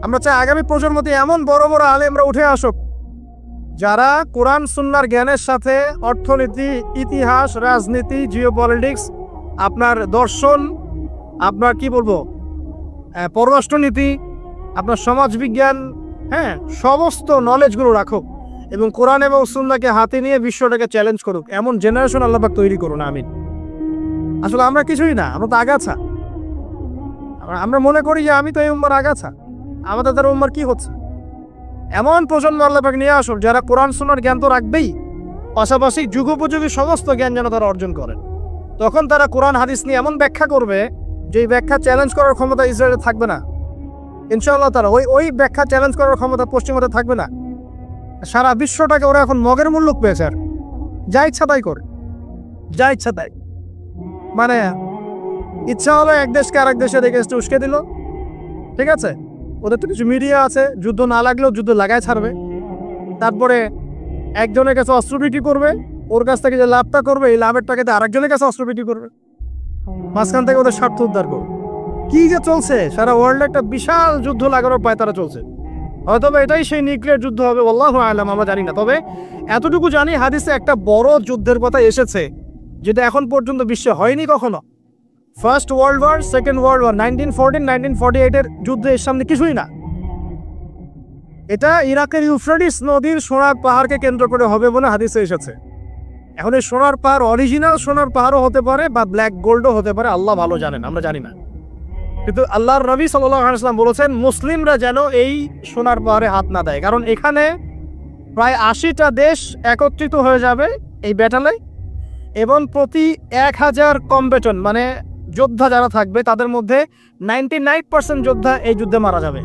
আমরা চাই আগামী প্রজন্মতে এমন বড় বড় আলেমরা উঠে আসুক, যারা কোরআন সুন্নাহর জ্ঞানের সাথে অর্থনীতি, ইতিহাস, রাজনীতি, জিওপলিটিক্স, আপনার দর্শন, আপনার কি বলবো, পররাষ্ট্রনীতি, আপনার সমাজবিজ্ঞান, হ্যাঁ, সমস্ত নলেজগুলো রাখুক এবং কোরআন এবং সুন্নাহকে হাতে নিয়ে বিশ্বটাকে চ্যালেঞ্জ করুক। এমন জেনারেশন আল্লাহ পাক তৈরি করুন, আমিন। আসলে আমরা কিছুই না, আমরা তো আগাছা। আমরা মনে করি যে আমি তো এই উম্মার আগাছা, আমাদের দ্বারা উম্মার কি হচ্ছে। এমন প্রজন্ম আল্লাহ পাক নিয়ে আসুক যারা কোরআন সুন্নাহর জ্ঞান তো রাখবেই, পাশাপাশি যুগোপযোগী সমস্ত জ্ঞান যেন তারা অর্জন করেন। তখন তারা কোরআন হাদিস নিয়ে এমন ব্যাখ্যা করবে যে ব্যাখ্যা চ্যালেঞ্জ করার ক্ষমতা ইসরায়েলের থাকবে না ইনশাআল্লাহ। তারা ওই ব্যাখ্যা চ্যালেঞ্জ করার ক্ষমতা পশ্চিমাতে থাকবে না। সারা বিশ্বটাকে ওরা এখন মগের মূল্য পেয়েছে, আর যা ইচ্ছা তাই করে, যা ইচ্ছা তাই। মানে ইচ্ছা হলো এক দেশকে আরেক দেশের এগেইনস্টে উস্কে দিল, ঠিক আছে, ওদের তো কিছু মিডিয়া আছে, যুদ্ধ না লাগলেও যুদ্ধ লাগায় ছাড়বে। তারপরে একজনের কাছে অস্ত্র বিক্রি করবে, ওর কাছ থেকে যে লাভটা করবে এই লাভের টাকাতে আরেকজনের কাছে অস্ত্র বিক্রি করবে, মাঝখান থেকে ওদের স্বার্থ উদ্ধার করবে। কি যে চলছে সারা ওয়ার্ল্ডে, একটা বিশাল যুদ্ধ লাগানোর পায় তারা চলছে। হয়তো এটাই সেই নিউক্লিয়ার যুদ্ধ হবে, আল্লাহু আ'লাম, আমরা জানি না। তবে এতটুকু জানি হাদিসে একটা বড় যুদ্ধের কথা এসেছে যেটা এখন পর্যন্ত বিশ্বে হয়নি কখনো। First world war, second world war, 1914-1948 যুদ্ধে এর সামনে কিছুই না। এটা ইরাকের ইউফ্রেটিস নদীর সোনার পাহাড়কে কেন্দ্র করে হবে বলে হাদিসে এসেছে। এখন এই সোনার পাহাড় অরিজিনাল সোনার পাহাড়ও হতে পারে বা ব্ল্যাক গোল্ডও হতে পারে, আল্লাহ ভালো জানেন, আমরা জানি না। কিন্তু আল্লাহর নবী সাল্লাল্লাহু আলাইহি ওয়াসাল্লাম বলেছেন মুসলিমরা যেন এই সোনার পাহাড়ে হাত না দেয়, কারণ এখানে প্রায় 80টা দেশ একত্রিত হয়ে যাবে এই ব্যাটেলে, এবং প্রতি 1000 কমব্যাটন মানে যোদ্ধা যারা থাকবে তাদের মধ্যে 99% যোদ্ধা এই যুদ্ধে মারা যাবে।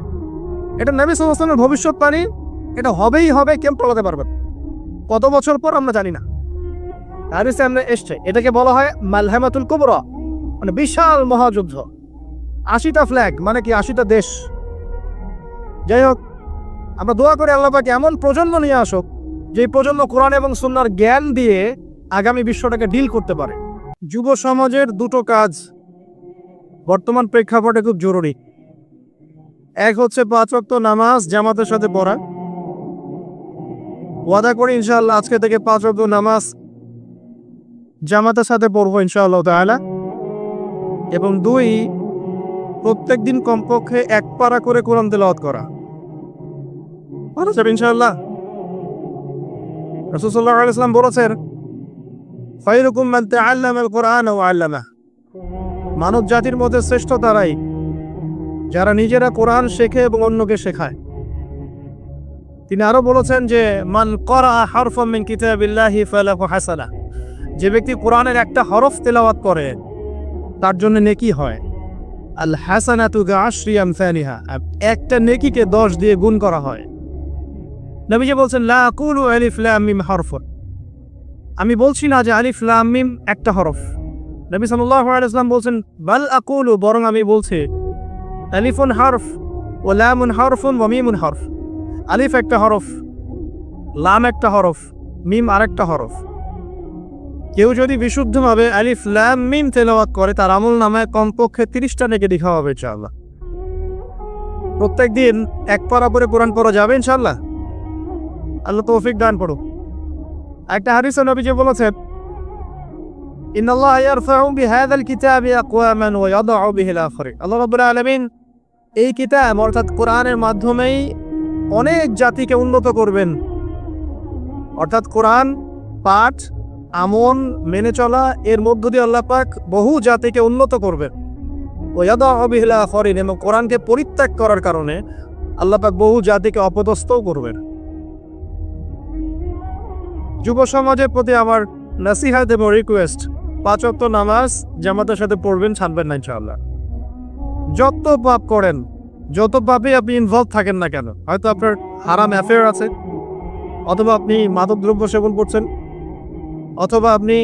এটা নবী সাল্লাল্লাহু আলাইহি ওয়াসাল্লামের ভবিষ্যৎবাণী, এটা হবেই হবে, কেউ টলাতে পারবে না। কত বছর পর আমরা জানি না, হাদিসে আমরা এসছে। এটাকে বলা হয় মালহামাতুল কুবরা, মানে বিশাল মহাযুদ্ধ। 80টা ফ্ল্যাগ মানে কি 80টা দেশ। যাই হোক, আমরা দোয়া করি আল্লাহ পাক এমন প্রজন্ম নিয়ে আসুক যে প্রজন্ম কোরআন এবং সুন্নাহর জ্ঞান দিয়ে আগামী বিশ্বটাকে ডিল করতে পারে। যুব সমাজের দুটো কাজ বর্তমান প্রেক্ষাপটে খুব জরুরি। এক হচ্ছে 5 ওয়াক্ত নামাজ জামাতের সাথে পড়া। ওয়াদা করি ইনশাআল্লাহ আজকে থেকে 5 ওয়াক্ত নামাজ জামাতের সাথে পড়বো ইনশাআল্লাহ তাআলা। এবং 2, প্রত্যেক দিন কমপক্ষে 1 পারা করে কোরআন তেলাওয়াত করা। ভালো যাবে ইনশাআল্লাহ। রাসূল সাল্লাল্লাহু আলাইহি ওয়াসাল্লাম বলেছেন খায়রুকুম মান তাআল্লামাল কুরআন ওয়া আল্লামা, মানব জাতির মধ্যে শ্রেষ্ঠ তারাই যারা নিজেরা কোরআন শেখে এবং অন্যকে শেখায়। তিনি আরো বলেছেন যে মান ক্বারা হারফাম মিন কিতাবিল্লাহি ফালাহু হাসানা, যে ব্যক্তি কোরআনের একটা হরফ তেলাওয়াত করে তার জন্য নেকি হয়। আল হাসানাতু বিআশরি আমসালিহা, একটা নেকিকে 10 দিয়ে গুণ করা হয়। নবীজি বলছেন লা আকুলু আলিফ লাম মিম হারফুন, আমি বলছি না যে আলিফ লাম মিম একটা হরফ। নবী সাল্লাল্লাহু আলাইহি ওয়াসাল্লাম বলছেন বাল আকুলু, বরং আমি বলছি আলিফুন হরফ ও লামুন হরফুন ওয়া মিমুন হরফ। আলিফ একটা হরফ, লাম একটা হরফ, মিম আরেকটা হরফ। কেউ যদি বিশুদ্ধভাবে আলিফ লাম মিম তেলাওয়াত করে তার আমল নামায় কমপক্ষে 30টা নেকি লেখা হবে ইনশাআল্লাহ। প্রত্যেক দিন 1 পারা করে কোরআন পড়া যাবে ইনশাআল্লাহ। আল্লাহ তৌফিক দান করুন। একটা হাদিসে নবীজি বলেছেন ইন্নাল্লাহা ইয়ারফাউ বিহাযাল কিতাবি আকওয়ামান ওয়া ইয়াদউ বিহিল আখারিন, আল্লাহ রাব্বুল আলামিন এই কিতাব অর্থাৎ কোরআনের মাধ্যমেই অনেক জাতিকে উন্নত করবেন। অর্থাৎ কোরআন পাঠ আমল মেনে চলা, এর মধ্য দিয়ে আল্লাহ পাক বহু জাতিকে উন্নত করবেন। ওয়া ইয়াদউ বিহিল আখারিন, এবং কোরআনকে পরিত্যাগ করার কারণে আল্লাহ পাক বহু জাতিকে অপদস্থও করবেন। যুব সমাজের প্রতি আমার নসিহত এবং রিকোয়েস্ট, 5 ওয়াক্ত নামাজ জামাতের সাথে পড়বেন, ছাড়বেন না ইনশাআল্লাহ। যত পাপ করেন, যত পাপে আপনি ইনভলভ থাকেন না কেন, হয়তো আপনার হারাম অ্যাফেয়ার আছে, অথবা আপনি মাদক দ্রব্য সেবন করছেন, অথবা আপনি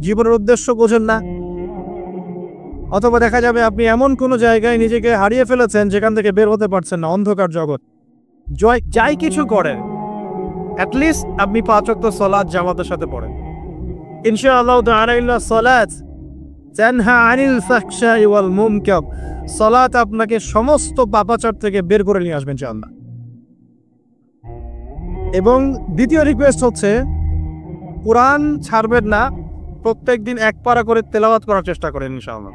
জীবনের উদ্দেশ্য বোঝেন না, অথবা দেখা যাবে আপনি এমন কোনো জায়গায় নিজেকে হারিয়ে ফেলেছেন যেখান থেকে বের হতে পারছেন না, অন্ধকার জগৎ। যাই কিছু করেন, অ্যাটলিস্ট আপনি 5 ওয়াক্ত সালাত জামাতের সাথে পড়েন ইনশাআল্লাহ তাআলা। সালাত তানহা আনিল ফাহশাই ওয়াল মুনকার, সালাত আপনাকে সমস্ত পাপাচার থেকে বের করে নিয়ে আসবেন ইনশাআল্লাহ। এবং দ্বিতীয় রিকোয়েস্ট হচ্ছে কোরআন ছাড়বেন না, প্রত্যেক দিন 1 পারা করে তেলাওয়াত করার চেষ্টা করেন ইনশাআল্লাহ।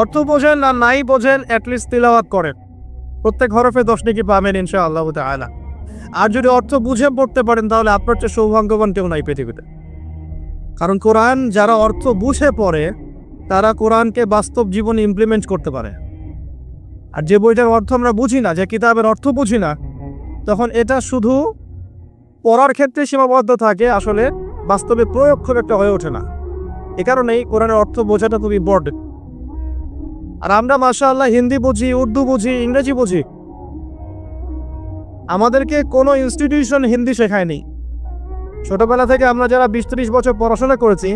অর্থ বোঝেন না নাই বোঝেন, অ্যাটলিস্ট তেলাওয়াত করেন, প্রত্যেক হরফে 10 নেকি পাবেন ইনশাআল্লাহ তাআলা। আর যদি অর্থ বুঝে পড়তে পারেন তাহলে আপনার চেয়ে সৌভাগ্যবান কেউ নাই পৃথিবীতে। কারণ কোরআন যারা অর্থ বুঝে পড়ে তারা কোরআনকে বাস্তব জীবনে ইমপ্লিমেন্ট করতে পারে। আর যে বইটার অর্থ আমরা বুঝি না, যে কিতাবের অর্থ বুঝি না, তখন এটা শুধু পড়ার ক্ষেত্রে সীমাবদ্ধ থাকে, আসলে বাস্তবে প্রয়োগ খুব একটা হয়ে ওঠে না। এ কারণেই কোরআনের অর্থ বোঝাটা খুব ইম্পর্টেন্ট। আর আমরা মাশাআল্লাহ হিন্দি বুঝি, উর্দু বুঝি, ইংরেজি বুঝি, আমাদেরকে কোনো ইনস্টিটিউশন হিন্দি শেখায়নি। ছোটবেলা থেকে আমরা যারা 20-30 বছর পড়াশোনা করেছি,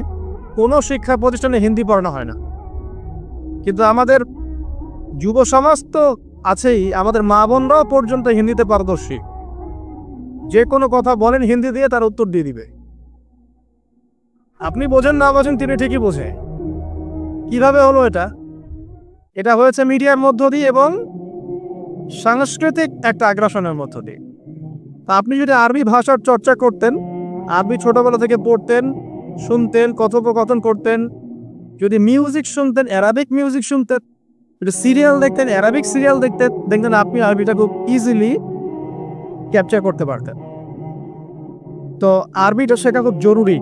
কোনো শিক্ষা প্রতিষ্ঠানে হিন্দি পড়ানো হয় না। কিন্তু আমাদের যুব সমাজ তো আছেই, আমাদের মা বোনরাও পর্যন্ত হিন্দিতে পারদর্শী। যে কোনো কথা বলেন হিন্দি দিয়ে তার উত্তর দিয়ে দিবে। আপনি বোঝেন না বোঝেন, তিনি ঠিকই বোঝে। কিভাবে হলো এটা? এটা হয়েছে মিডিয়ার মধ্য দিয়ে এবং সাংস্কৃতিক একটা আগ্রাসনের মধ্য দিয়ে। তা আপনি যদি আরবি ভাষার চর্চা করতেন, আরবি ছোটবেলা থেকে পড়তেন, শুনতেন, কথোপকথন করতেন, যদি মিউজিক শুনতেন, অ্যারাবিক মিউজিক শুনতেন, যদি সিরিয়াল দেখতেন, অ্যারাবিক সিরিয়াল দেখতেন আপনি আরবিটা খুব ইজিলি ক্যাপচার করতে পারতেন। তো আরবিটা শেখা খুব জরুরি।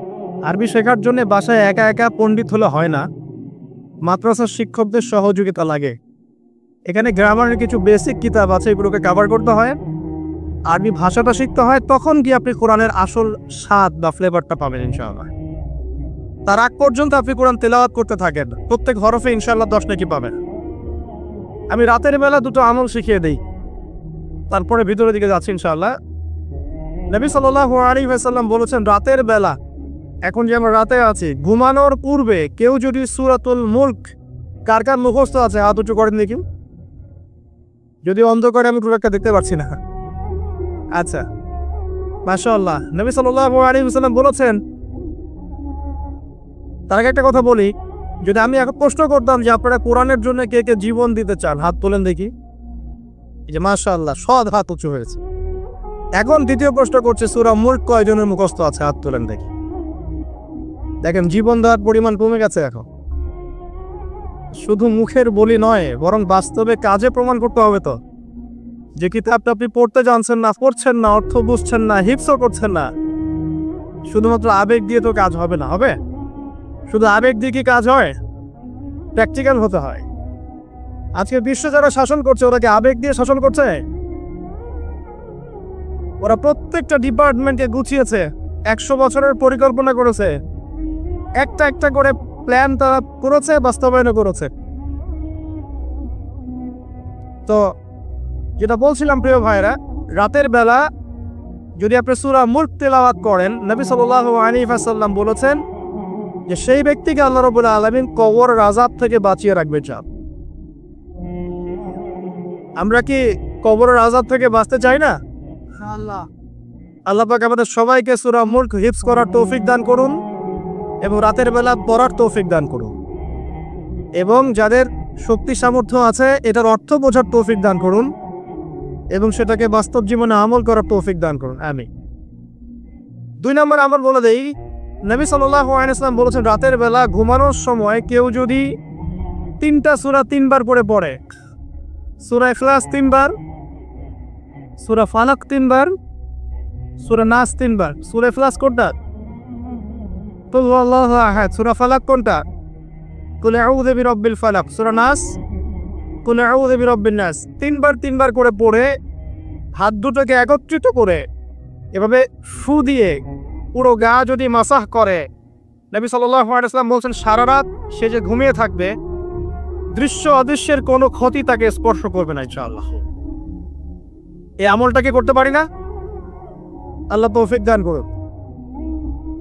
আরবি শেখার জন্য বাসায় একা একা পণ্ডিত হলে হয় না, মাদ্রাসার শিক্ষকদের সহযোগিতা লাগে। এখানে গ্রামারের কিছু বেসিক কিতাব আছে, এগুলোকে কভার করতে হয়, আরবি ভাষাটা শিখতে হয়, তখন কি আপনি কোরআনের আসল স্বাদ বা ফ্লেভারটা পাবেন ইনশাআল্লাহ। তার আগ পর্যন্ত আপনি কোরআন তেলাওয়াত করতে থাকেন, প্রত্যেক হরফে ইনশাআল্লাহ 10 নেকি পাবেন। আমি রাতের বেলা দুটো আমল শিখিয়ে দিই, তারপরে ভিতরের দিকে যাচ্ছি ইনশাআল্লাহ। নবী সাল্লাল্লাহু আলাইহি ওয়াসাল্লাম বলেছেন, রাতের বেলা, এখন যে আমরা রাতে আছি, ঘুমানোর পূর্বে কেউ যদি সূরাতুল মুলক, কার কার মুখস্থ আছে হাত উঁচু করেন দেখি। যদি অন্ধকারে আমি খুব একটা দেখতে পাচ্ছি না। আচ্ছা, মাশাআল্লাহ। নবী সাল্লাল্লাহু আলাইহি ওয়াসাল্লাম বলেছেন, তার আগে একটা কথা বলি, যদি আমি এখন প্রশ্ন করতাম যে আপনারা কোরআনের জন্য কে কে জীবন দিতে চান, হাত তোলেন দেখি। এই যে মাশাআল্লাহ, সব হাত উঁচু হয়েছে। এখন দ্বিতীয় প্রশ্ন করছে, সূরা মুলক কয়জনের মুখস্থ আছে, হাত তোলেন দেখি। দেখেন জীবন দেওয়ার পরিমাণ কমে গেছে। এখন শুধু মুখের বলি নয়, বরং বাস্তবে কাজে প্রমাণ করতে হবে। তো যে কিতাবটা আপনি পড়তে জানছেন না, পড়ছেন না, অর্থ বুঝছেন না, হিফজও করছেন না, শুধুমাত্র আবেগ দিয়ে তো কাজ হবে না। হবে শুধু আবেগ দিয়ে কি কাজ হয়? প্র্যাকটিক্যাল হতে হয়। আজকে বিশ্ব যারা শাসন করছে, ওরা কি আবেগ দিয়ে শাসন করছে? ওরা প্রত্যেকটা ডিপার্টমেন্টকে গুছিয়েছে, 100 বছরের পরিকল্পনা করেছে, একটা একটা করে প্ল্যান তারা করেছে, বাস্তবায়ন করেছে। তো যেটা বলছিলাম প্রিয় ভাইরা, রাতের বেলা যদি আপনি সূরা মুলক তেলাওয়াত করেন, নবী সাল্লাল্লাহু আলাইহি ওয়াসাল্লাম বলেছেন যে সেই ব্যক্তিকে আল্লাহ রাব্বুল আলামিন কবরের আযাব থেকে বাঁচিয়ে রাখবে। চাপ, আমরা কি কবরের আযাব থেকে বাঁচতে চাই না? আল্লাহ পাক আমাদের সবাইকে সূরা মুলক হিফজ করার তৌফিক দান করুন এবং রাতের বেলা পড়ার তৌফিক দান করুন, এবং যাদের শক্তি সামর্থ্য আছে এটার অর্থ বোঝার তৌফিক দান করুন এবং সেটাকে বাস্তব জীবনে আমল করার তৌফিক দান করুন। আমি 2 নম্বর আমল বলে দেই। নবী সাল্লাল্লাহু আলাইহি ওয়াসাল্লাম বলেছেন, রাতের বেলা ঘুমানোর সময় কেউ যদি 3টা সূরা 3 বার করে পড়ে, সূরা ইখলাস 3 বার, সূরা ফালাক 3 বার, সূরা নাস 3 বার। সূরা ইখলাস কোনটা? কুল হুয়াল্লাহু আহাদ। সূরা ফালাক কোনটা? কুল আউযু বিরাব্বিল ফালাক। সূরা নাস কুল আউযু বিরাব্বিন নাস। 3 বার করে পড়ে হাত দুটোকে একত্রিত করে এভাবে ফু দিয়ে পুরো গা যদি মাসাহ করে, নবী সাল্লাল্লাহু আলাইহি ওয়াসাল্লাম বলছেন, সারা রাত সে যে ঘুমিয়ে থাকবে, দৃশ্য অদৃশ্যের কোনো ক্ষতি তাকে স্পর্শ করবে না ইনশাআল্লাহ। এই আমলটাকে করতে পারি না? আল্লাহ তৌফিক দান করুন।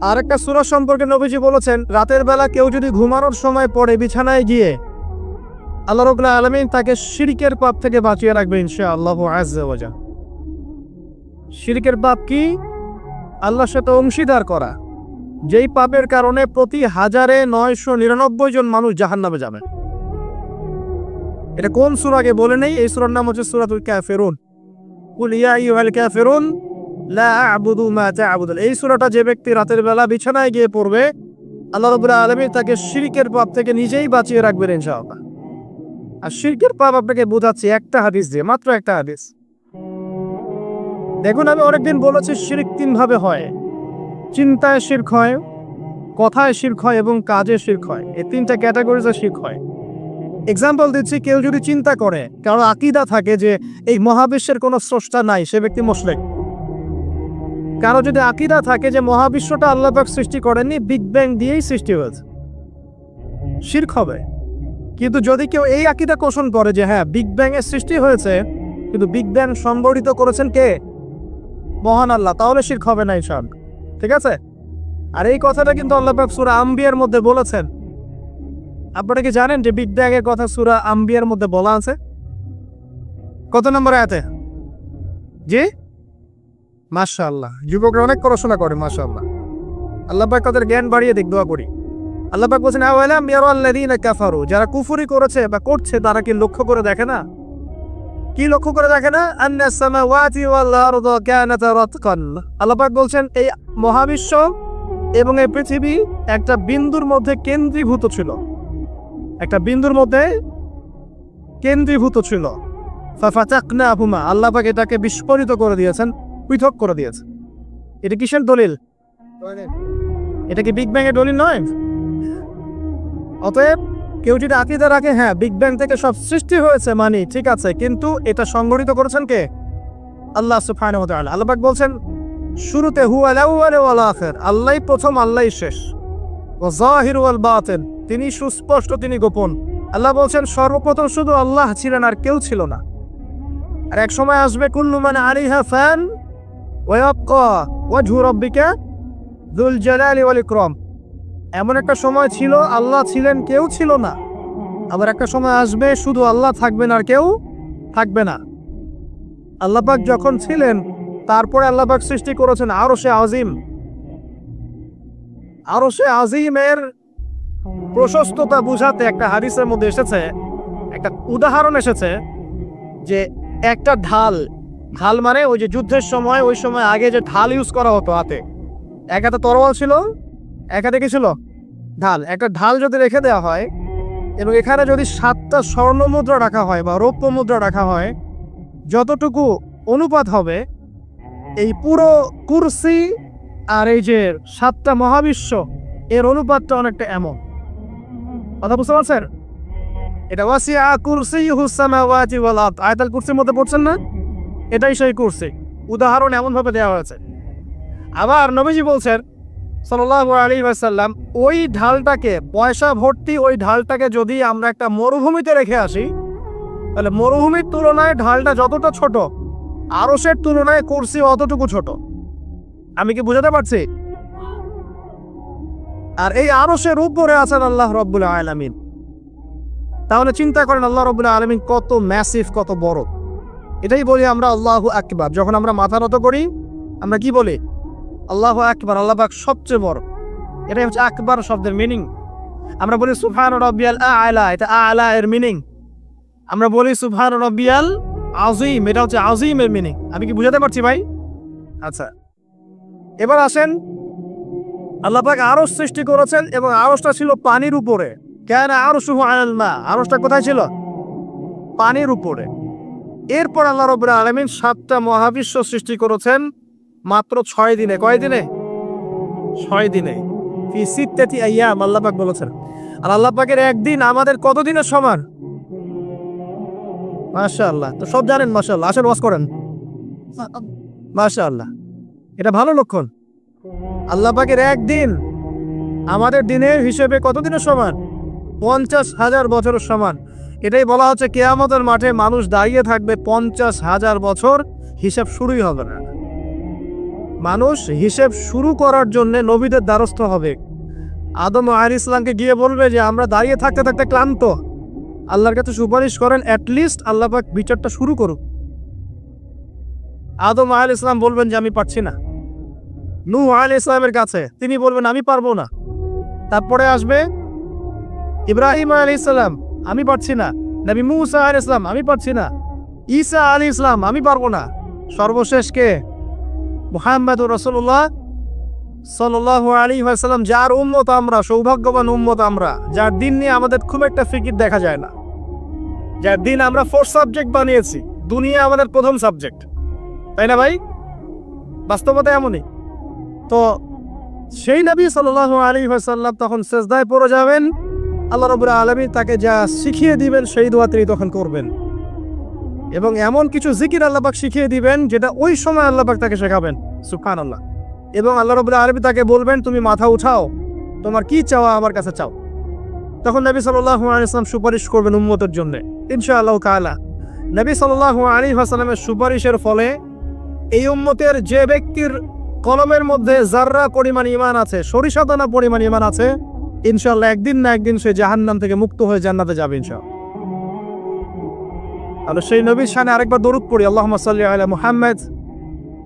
আরেকটা সূরা সম্পর্কে নবীজি বলেছেন, রাতের বেলা কেউ যদি ঘুমানোর সময় পড়ে বিছানায় গিয়ে, আল্লাহ রাব্বুল আলামিন তাকে শিরকের পাপ থেকে বাঁচিয়ে রাখবে ইনশাআল্লাহু আযজা ওয়া জাল। শিরকের পাপ কি? আল্লাহর সাথে অংশীদার করা, যেই পাপের কারণে প্রতি 1999 জন মানুষ জাহান্নামে যাবে। এটা কোন সূরা আগে বলে নেই, এই সূরার নাম হচ্ছে সূরাতুল কাফিরুন। কুল ইয়া আইয়ুহাল কাফিরুন লা আ'বুদু মা তা'বুদুন। এই সূরাটা যে ব্যক্তি রাতের বেলা বিছানায় গিয়ে পড়বে, আল্লাহ রাব্বুল আলামিন তাকে শিরকের পাপ থেকে নিজেই বাঁচিয়ে রাখবেন ইনশাআল্লাহ। আর শিরকের পাপ আপনাকে বোঝাচ্ছি একটা হাদিস দিয়ে, মাত্র একটা হাদিস। দেখুন, আমি অনেকদিন বলেছি শিরক 3 ভাবে হয়। চিন্তায় শিরক হয়, কথায় শিরক হয় এবং কাজে শিরক হয়। এই 3টা ক্যাটাগরিতে শিরক হয়। এক্সাম্পল দিচ্ছি, কেউ যদি চিন্তা করে, কারণ আকীদা থাকে যে এই মহাবিশ্বের কোনো স্রষ্টা নাই, সে ব্যক্তি মুশরিক। কারো যদি আকীদা থাকে যে মহাবিশ্বটা আল্লাহ পাক সৃষ্টি করেননি, বিগ ব্যাং দিয়েই সৃষ্টি হয়েছে, শিরক হবে। কিন্তু যদি কেউ এই আকীদা পোষণ করে যে হ্যাঁ বিগ ব্যাং এর সৃষ্টি হয়েছে, কিন্তু বিগ ব্যাং সংগঠিত করেছেন কে? মহান আল্লাহ, তাহলে শিরক হবে না ইনশাআল্লাহ। ঠিক আছে? আর এই কথাটা কিন্তু আল্লাহ পাক সূরা আম্বিয়ার মধ্যে বলেছেন আপনারা কি জানেন যে বিগ ব্যাং এর কথা সূরা আম্বিয়ার মধ্যে বলা আছে? কত নম্বর আয়াতে? জি, মাশাআল্লাহ, যুবকরা অনেক পড়াশোনা করে, মাশাআল্লাহ। আল্লাহ পাক তাদের জ্ঞান বাড়িয়ে দিক, দোয়া করি। আল্লাহ পাক বলেছেন, আওয়ালাম ইয়ারাল্লাযীনা কাফারু, যারা কুফরি করেছে বা করছে তারা কি লক্ষ্য করে দেখে না? কি লক্ষ্য করে দেখে না? আন্নাস সামাওয়াতি ওয়াল আরদু কানাতা রাতকান। আল্লাহ পাক বলছেন এই মহাবিশ্ব এবং এই পৃথিবী একটা বিন্দুর মধ্যে কেন্দ্রীভূত ছিল, একটা বিন্দুর মধ্যে কেন্দ্রীভূত ছিল। ফাফাতাকনাহুমা, আল্লাহ পাক এটাকে বিস্ফোরিত করে দিয়েছেন, পৃথক করে দিয়েছেন। এটা কিসের দলিল? এটা কি বিগ ব্যাং এর দলিল নয়? অতএব কেউ যদি আকীদা রাখে হ্যাঁ বিগ ব্যাং থেকে সব সৃষ্টি হয়েছে, মানে ঠিক আছে, কিন্তু এটা সংগঠিত করেছেন কে? আল্লাহ সুবহানাহু ওয়া তাআলা। আল্লাহ পাক বলছেন শুরুতে হুয়াল আউয়াল ওয়াল আখির, আল্লাহই প্রথম, আল্লাহই শেষ। ওয়া যাহির ওয়াল বাতিন, তিনি সুস্পষ্ট, তিনি গোপন। আল্লাহ বলছেন সর্বপ্রথম শুধু আল্লাহ ছিলেন, আর কেউ ছিল না। আর এক সময় আসবে কুল্লু মান আলাইহা ফান ওয়া ইয়াবকা ওয়াজহু রাব্বিকা যুল জালালি ওয়াল ইকরাম। এমন একটা সময় ছিল আল্লাহ ছিলেন, কেউ ছিল না। আবার একটা সময় আসবে শুধু আল্লাহ থাকবেন আর কেউ থাকবে না। আল্লাহ পাক যখন ছিলেন তারপরে আল্লাহ পাক সৃষ্টি করেছেন আরশে আজিম। আরশে আজিমের প্রশস্ততা বুঝাতে একটা হাদিসের মধ্যে এসেছে, একটা উদাহরণ এসেছে যে একটা ঢাল, ঢাল মানে ওই যে যুদ্ধের সময়, ওই সময় আগে যে ঢাল ইউজ করা হতো হাতে, এক হাতে তরোয়াল ছিল, এক হাতে কি ছিল? ঢাল। একটা ঢাল যদি রেখে দেওয়া হয় এবং এখানে যদি 7টা স্বর্ণ মুদ্রা রাখা হয় বা রৌপ্য মুদ্রা রাখা হয়, যতটুকু অনুপাত হবে এই পুরো কুরসি আর এই যে 7টা মহাবিশ্ব, এর অনুপাতটা অনেকটা এমন। কথা বুঝতে পারছেন? এটা ওয়াসিআ কুরসিয়ুহুস সামাওয়াতি ওয়াল আরদ, আয়াতুল কুরসির মধ্যে পড়ছেন না? এটাই সেই কুরসি। উদাহরণ এমন ভাবে দেওয়া হয়েছে। আবার নবীজি বলছেন সাল্লাল্লাহু আলাইহি ওয়াসাল্লাম, ওই ঢালটাকে, পয়সা ভর্তি ওই ঢালটাকে যদি আমরা একটা মরুভূমিতে রেখে আসি, তাহলে মরুভূমির তুলনায় ঢালটা যতটা ছোট, আরশের তুলনায় কুরসি অতটুকু ছোট। আমি কি বুঝাতে পারছি? আর এই আরশের উপরে আছেন আল্লাহ রাব্বুল আলামিন। তাহলে চিন্তা করেন আল্লাহ রাব্বুল আলামিন কত ম্যাসিভ, কত বড়। এটাই বলি আমরা আল্লাহু আকবার। যখন আমরা মাথা নত করি আমরা কি বলি? আল্লাহু আকবার, আল্লাহ পাক সবচেয়ে বড়। এটাই হচ্ছে আকবার শব্দের মিনিং। আমরা বলি সুবহান রাব্বিয়াল আ'লা, এটা আ'লা এর মিনিং। আমরা বলি সুবহান রাব্বিয়াল আযীম, এটা হচ্ছে আযীমের মিনিং। আমি কি বুঝাতে পারছি ভাই? আচ্ছা, এবার আসেন, আল্লাহ পাক আরশ সৃষ্টি করেছেন এবং আরশটা ছিল পানির উপরে। কানা আরশুহু আলাল মা, আরশটা কোথায় ছিল? পানির উপরে। এরপর আল্লাহ রাব্বুল আলামিন 7টা মহাবিশ্ব সৃষ্টি করেছেন মাত্র 6 দিনে। কয় দিনে? 6 দিনে। ফি সিত্তাতি আইয়াম আল্লাহ পাক বলেছেন। আর আল্লাহ পাকের একদিন আমাদের কত দিনের সমান? মাশাআল্লাহ, তো সব জানেন মাশাআল্লাহ। আসেন ওয়াজ করেন। মাশাআল্লাহ, এটা ভালো লক্ষণ। আল্লাহ পাকের একদিন আমাদের দিনের হিসেবে কত দিনের সমান? 50,000 বছরের সমান। এটাই বলা হচ্ছে কিয়ামতের মাঠে মানুষ দাঁড়িয়ে থাকবে 50,000 বছর, হিসাব শুরুই হবে না। মানুষ হিসেব শুরু করার জন্য নবীদের দ্বারস্থ হবে। আদম আলাইহিস সালামকে গিয়ে বলবে যে আমরা দাঁড়িয়ে থাকতে থাকতে ক্লান্ত, আল্লাহর কাছে সুপারিশ করেন অ্যাটলিস্ট আল্লাহ পাক বিচারটা শুরু করুক। আদম আলাইহিস সালাম বলবেন যে আমি পারছি না। নূহ আলাইহিস সালামের কাছে তিনি বলবেন আমি পারবো না। তারপরে আসবে ইব্রাহিম আলাইহিস সালাম, আমি পারছি না। নবী মুসা আলাইহিস সালাম, আমি পারছি না। ঈসা আলাইহিস সালাম, আমি পারবো না। সর্বশেষ কে? মুহাম্মদুর রাসূলুল্লাহ সাল্লাল্লাহু আলাইহি ওয়াসাল্লাম, যার উম্মত আমরা, সৌভাগ্যবান উম্মত আমরা, যার দিন নিয়ে আমাদের খুব একটা ফিকির দেখা যায় না, যার দিন আমরা 4 সাবজেক্ট বানিয়েছি। দুনিয়া আমাদের প্রথম সাবজেক্ট, তাই না ভাই? বাস্তবতা এমনই। তো সেই নবী সাল্লাল্লাহু আলাইহি ওয়াসাল্লাম তখন সিজদায় পড়ে যাবেন, আল্লাহ রাব্বুল আলামিন তাকে যা শিখিয়ে দিবেন সেই দোয়া তিনি তখন করবেন। এবং এমন কিছু জিকির আল্লাহ পাক শিখিয়ে দিবেন যেটা ওই সময় আল্লাহ পাক তাকে শেখাবেন। সুবহানাল্লাহ। এবং আল্লাহ রাব্বুল আলামিন তাকে বলবেন তুমি মাথা উঠাও, তোমার কি চাওয়া আমার কাছে চাও। তখন নবী সাল্লাল্লাহু আলাইহি ওয়াসাল্লাম সুপারিশ করবেন উম্মতের জন্য ইনশাআল্লাহ তাআলা। নবী সাল্লাল্লাহু আলাইহি ওয়াসাল্লামের সুপারিশের ফলে এই উম্মতের যে ব্যক্তির কলমের মধ্যে যাররা পরিমাণ ঈমান আছে, সরিষা দানা পরিমাণ ঈমান আছে, ইনশাআল্লাহ একদিন না একদিন সে জাহান্নাম থেকে মুক্ত হয়ে জান্নাতে যাবে ইনশাআল্লাহ। আর সেই নবীর শানে আরেকবার দরুদ পড়ি, আল্লাহুম্মা সাল্লি আলা মুহাম্মাদ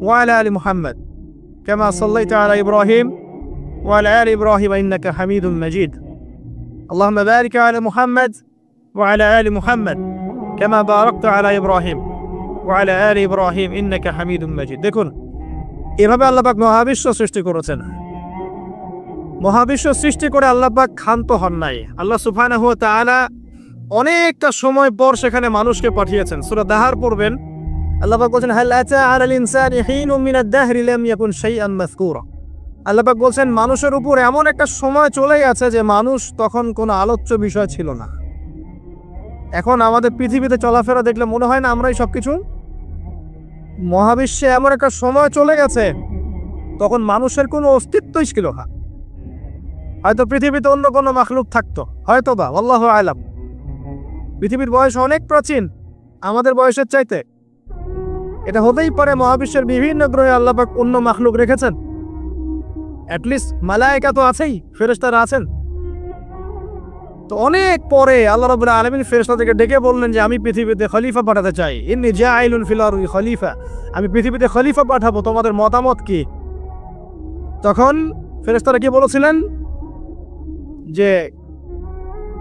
ওয়া আলা আলি মুহাম্মাদ কামা সাল্লাইতা আলা ইব্রাহিম ওয়া আলা আলি ইব্রাহিম ইন্নাকা হামিদুম মাজিদ। আল্লাহুম্মা বারিক আলা মুহাম্মাদ ওয়া আলা আলি মুহাম্মাদ কামা বারাকতা আলা ইব্রাহিম ওয়া আলা আলি ইব্রাহিম ইন্নাকা হামিদুম মাজিদ। দেখুন, এভাবে আল্লাহ পাক মহাবিশ্ব সৃষ্টি করেছেন। মহাবিশ্ব সৃষ্টি করে আল্লাহ পাক ক্ষান্ত হন নাই। আল্লাহ সুবহানাহু ওয়া তাআলা অনেকটা সময় পর সেখানে মানুষকে পাঠিয়েছেন। সূরা দাহার পড়বেন, আল্লাহ পাক বলেন হাল আতা আলাল ইনসানি হিনুম মিনাদ দাহরি লাম ইয়াকুন শাইআন মাযকুরা। আল্লাহ পাক বলেন মানুষের উপর এমন একটা সময় চলে গেছে যে মানুষ তখন কোনো আলোচ্য বিষয় ছিল না। এখন আমাদের পৃথিবীতে চলাফেরা দেখলে মনে হয় না আমরাই সবকিছু। মহাবিশ্বে এমন একটা সময় চলে গেছে তখন মানুষের কোনো অস্তিত্বই ছিল না। হয়তো পৃথিবীতে অন্য কোনো মাখলুক থাকতো, হয়তো বা, আল্লাহু আ'লাম। পৃথিবীর বয়স অনেক প্রাচীন আমাদের বয়সের চাইতে। এটা হতেই পারে মহাবিশ্বের বিভিন্ন গ্রহে আল্লাহ পাক অন্য মাখলুক রেখেছেন। অ্যাটলিস্ট মালায়েকা তো আছেই, ফেরেশতারা আছেন। তো অনেক পরে আল্লাহ রাব্বুল আলামিন ফেরেশতাদেরকে ডেকে বললেন যে আমি পৃথিবীতে খলিফা পাঠাতে চাই, ইন্নী জাইলুন ফিল আরদি খলিফা, আমি পৃথিবীতে খলিফা পাঠাবো, তোমাদের মতামত কি? তখন ফেরেশতারা কি বলেছিলেন যে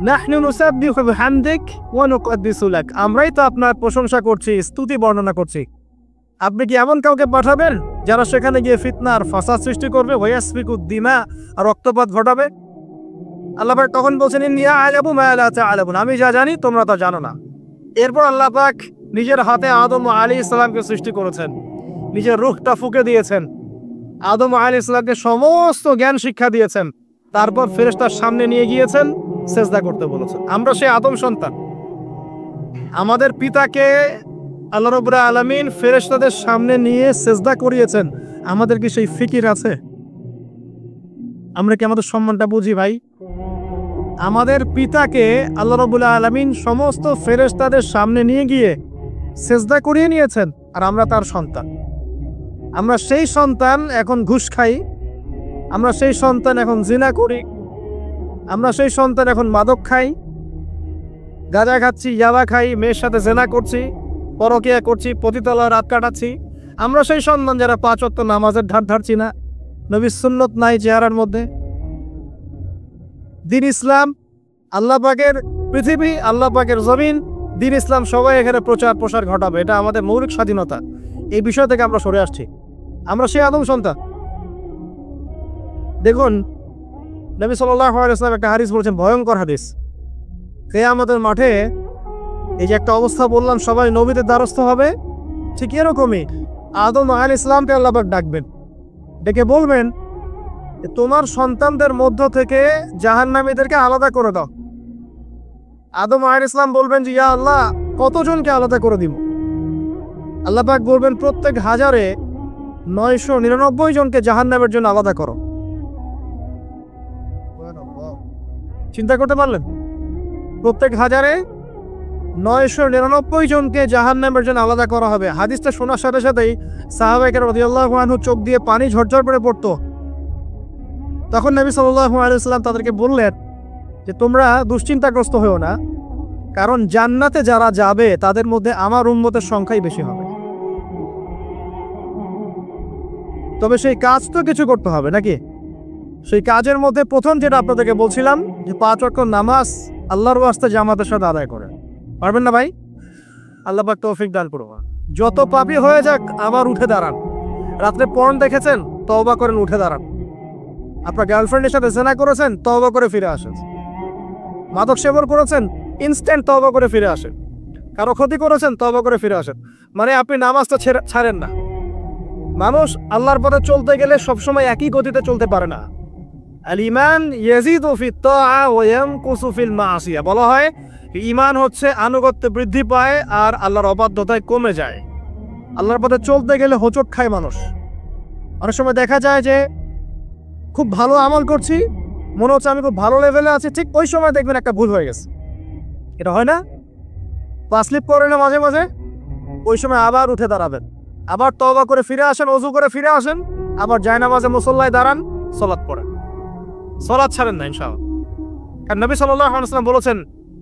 নাহনু নুসাব্বিহু বিহামদিক ওয়া নুকদ্দিসু লাক, আমরাই তো আপনার প্রশংসা করছি, স্তুতি বর্ণনা করছি। আপনি কি এমন কাউকে পাঠাবেন যারা সেখানে গিয়ে ফিতনা আর ফাসাদ সৃষ্টি করবে, ওয়াসফিকুদ দিমা, আর রক্তপাত ঘটাবে? আল্লাহ পাক তখন বলছেন ইন্নী আ'লামু মা লা তা'লামুন, আমি যা জানি তোমরা তা জানো না। এরপর আল্লাহ পাক নিজের হাতে আদম আলাইহিস সালামকে সৃষ্টি করেছেন, নিজের রূহটা ফুঁকে দিয়েছেন, আদম আলাইহিস সালামকে সমস্ত জ্ঞান শিক্ষা দিয়েছেন। তারপর ফেরেশতার সামনে নিয়ে গিয়েছেন, সেজদা করতে বলেছেন। আমরা সেই আদম সন্তান। আমাদের পিতাকে আল্লাহ রাব্বুল আলামিন ফেরেশতাদের সামনে নিয়ে সেজদা করিয়েছেন। আমাদের কি সেই ফিকির আছে? আমরা কি আমাদের সম্মানটা বুঝি ভাই? আমাদের পিতাকে আল্লাহ রাব্বুল আলামিন সমস্ত ফেরেশতাদের সামনে নিয়ে গিয়ে সেজদা করিয়ে নিয়েছেন, আর আমরা তার সন্তান। আমরা সেই সন্তান এখন ঘুষ খাই, আমরা সেই সন্তান এখন জিনা করি, আমরা সেই সন্তান এখন মাদক খাই, গাঁজা খাচ্ছি, ইয়াবা খাই, মেয়ের সাথে জেনা করছি, পরকিয়া করছি, পতিতালয় রাত কাটাচ্ছি। আমরা সেই সন্তান যারা 5 ওয়াক্ত নামাজের ধার ধারছি না, নবীর সুন্নত নাই চেহারার মধ্যে। দ্বীন ইসলাম, আল্লাহ পাকের পৃথিবী, আল্লাহ পাকের জমিন, দ্বীন ইসলাম সবাই এখানে প্রচার প্রসার ঘটাবে, এটা আমাদের মৌলিক স্বাধীনতা। এই বিষয় থেকে আমরা সরে আসছি। আমরা সেই আদম সন্তান। দেখুন, নবী সাল্লাল্লাহু আলাইহি ওয়াসাল্লাম একটা হাদিস বলেছেন, ভয়ঙ্কর হাদিস। কিয়ামতের মাঠে এই যে একটা অবস্থা বললাম, সবাই নবীদের দ্বারস্থ হবে, ঠিক এরকমই আদম আলাইহিস সালামকে আল্লাহ পাক ডাকবেন, ডেকে বলবেন তোমার সন্তানদের মধ্য থেকে জাহান্নামীদেরকে আলাদা করে দাও। আদম আলাইহিস সালাম বলবেন যে ইয়া আল্লাহ, কতজনকে আলাদা করে দিব? আল্লাহ পাক বলবেন প্রত্যেক 1000-এ 999 জনকে জাহান্নামের জন্য আলাদা করো। চিন্তা করতে পারলেন? প্রত্যেক 1000-এ 999 জনকে জাহান্নামের জন্য আলাদা করা হবে। হাদিসটা শোনার সাথে সাথেই সাহাবায়ে কেরাম রাদিয়াল্লাহু আনহু চোখ দিয়ে পানি ঝরঝর করে পড়তো। তখন নবী সাল্লাল্লাহু আলাইহি ওয়াসাল্লাম তাদেরকে বললেন যে তোমরা দুশ্চিন্তাগ্রস্ত হও না, কারণ জান্নাতে যারা যাবে তাদের মধ্যে আমার উম্মতের সংখ্যাই বেশি হবে। তবে সেই কাজ তো কিছু করতে হবে নাকি? সেই কাজের মধ্যে প্রথম যেটা আপনাদেরকে বলছিলাম যে 5 ওয়াক্ত নামাজ আল্লাহর ওয়াস্তে জামাতের সাথে আদায় করে। পারবেন না ভাই? আল্লাহ পাক তৌফিক দান করুন। যত পাপী হয়ে যাক আবার উঠে দাঁড়ান। রাত্রে পর্ন দেখেছেন, তওবা করেন, উঠে দাঁড়ান। আপনার গার্লফ্রেন্ডের সাথে জেনা করেছেন, তওবা করে ফিরে আসেন। মাদক সেবন করেছেন, ইনস্ট্যান্ট তওবা করে ফিরে আসেন। কারো ক্ষতি করেছেন, তওবা করে ফিরে আসেন। মানে আপনি নামাজটা ছাড়েন না। মানুষ আল্লাহর পথে চলতে গেলে সবসময় একই গতিতে চলতে পারে না। আল ঈমান ইয়াজিদু ফিত তাআ ওয়া ইয়ানকুসু ফিল মাসিয়া। বলা হয় ঈমান হচ্ছে আনুগত্যে বৃদ্ধি পায় আর আল্লাহর অবাধ্যতায় কমে যায়। আল্লাহর পথে চলতে গেলে হোঁচট খায় মানুষ। অনেক সময় দেখা যায় যে খুব ভালো আমল করছি, মনে হচ্ছে আমি খুব ভালো লেভেলে আছি, ঠিক ওই সময় দেখবেন একটা ভুল হয়ে গেছে। এটা হয় না? পা স্লিপ করে না মাঝে মাঝে? ওই সময় আবার উঠে দাঁড়াবেন, আবার তওবা করে ফিরে আসেন, ওযু করে ফিরে আসেন, আবার জায়নামাজে মুসল্লায় দাঁড়ান, সালাত পড়েন। সালাত ছাড়েন না ইনশাআল্লাহ। আর নবী সাল্লাল্লাহু আলাইহি ওয়াসাল্লাম বলেছেন,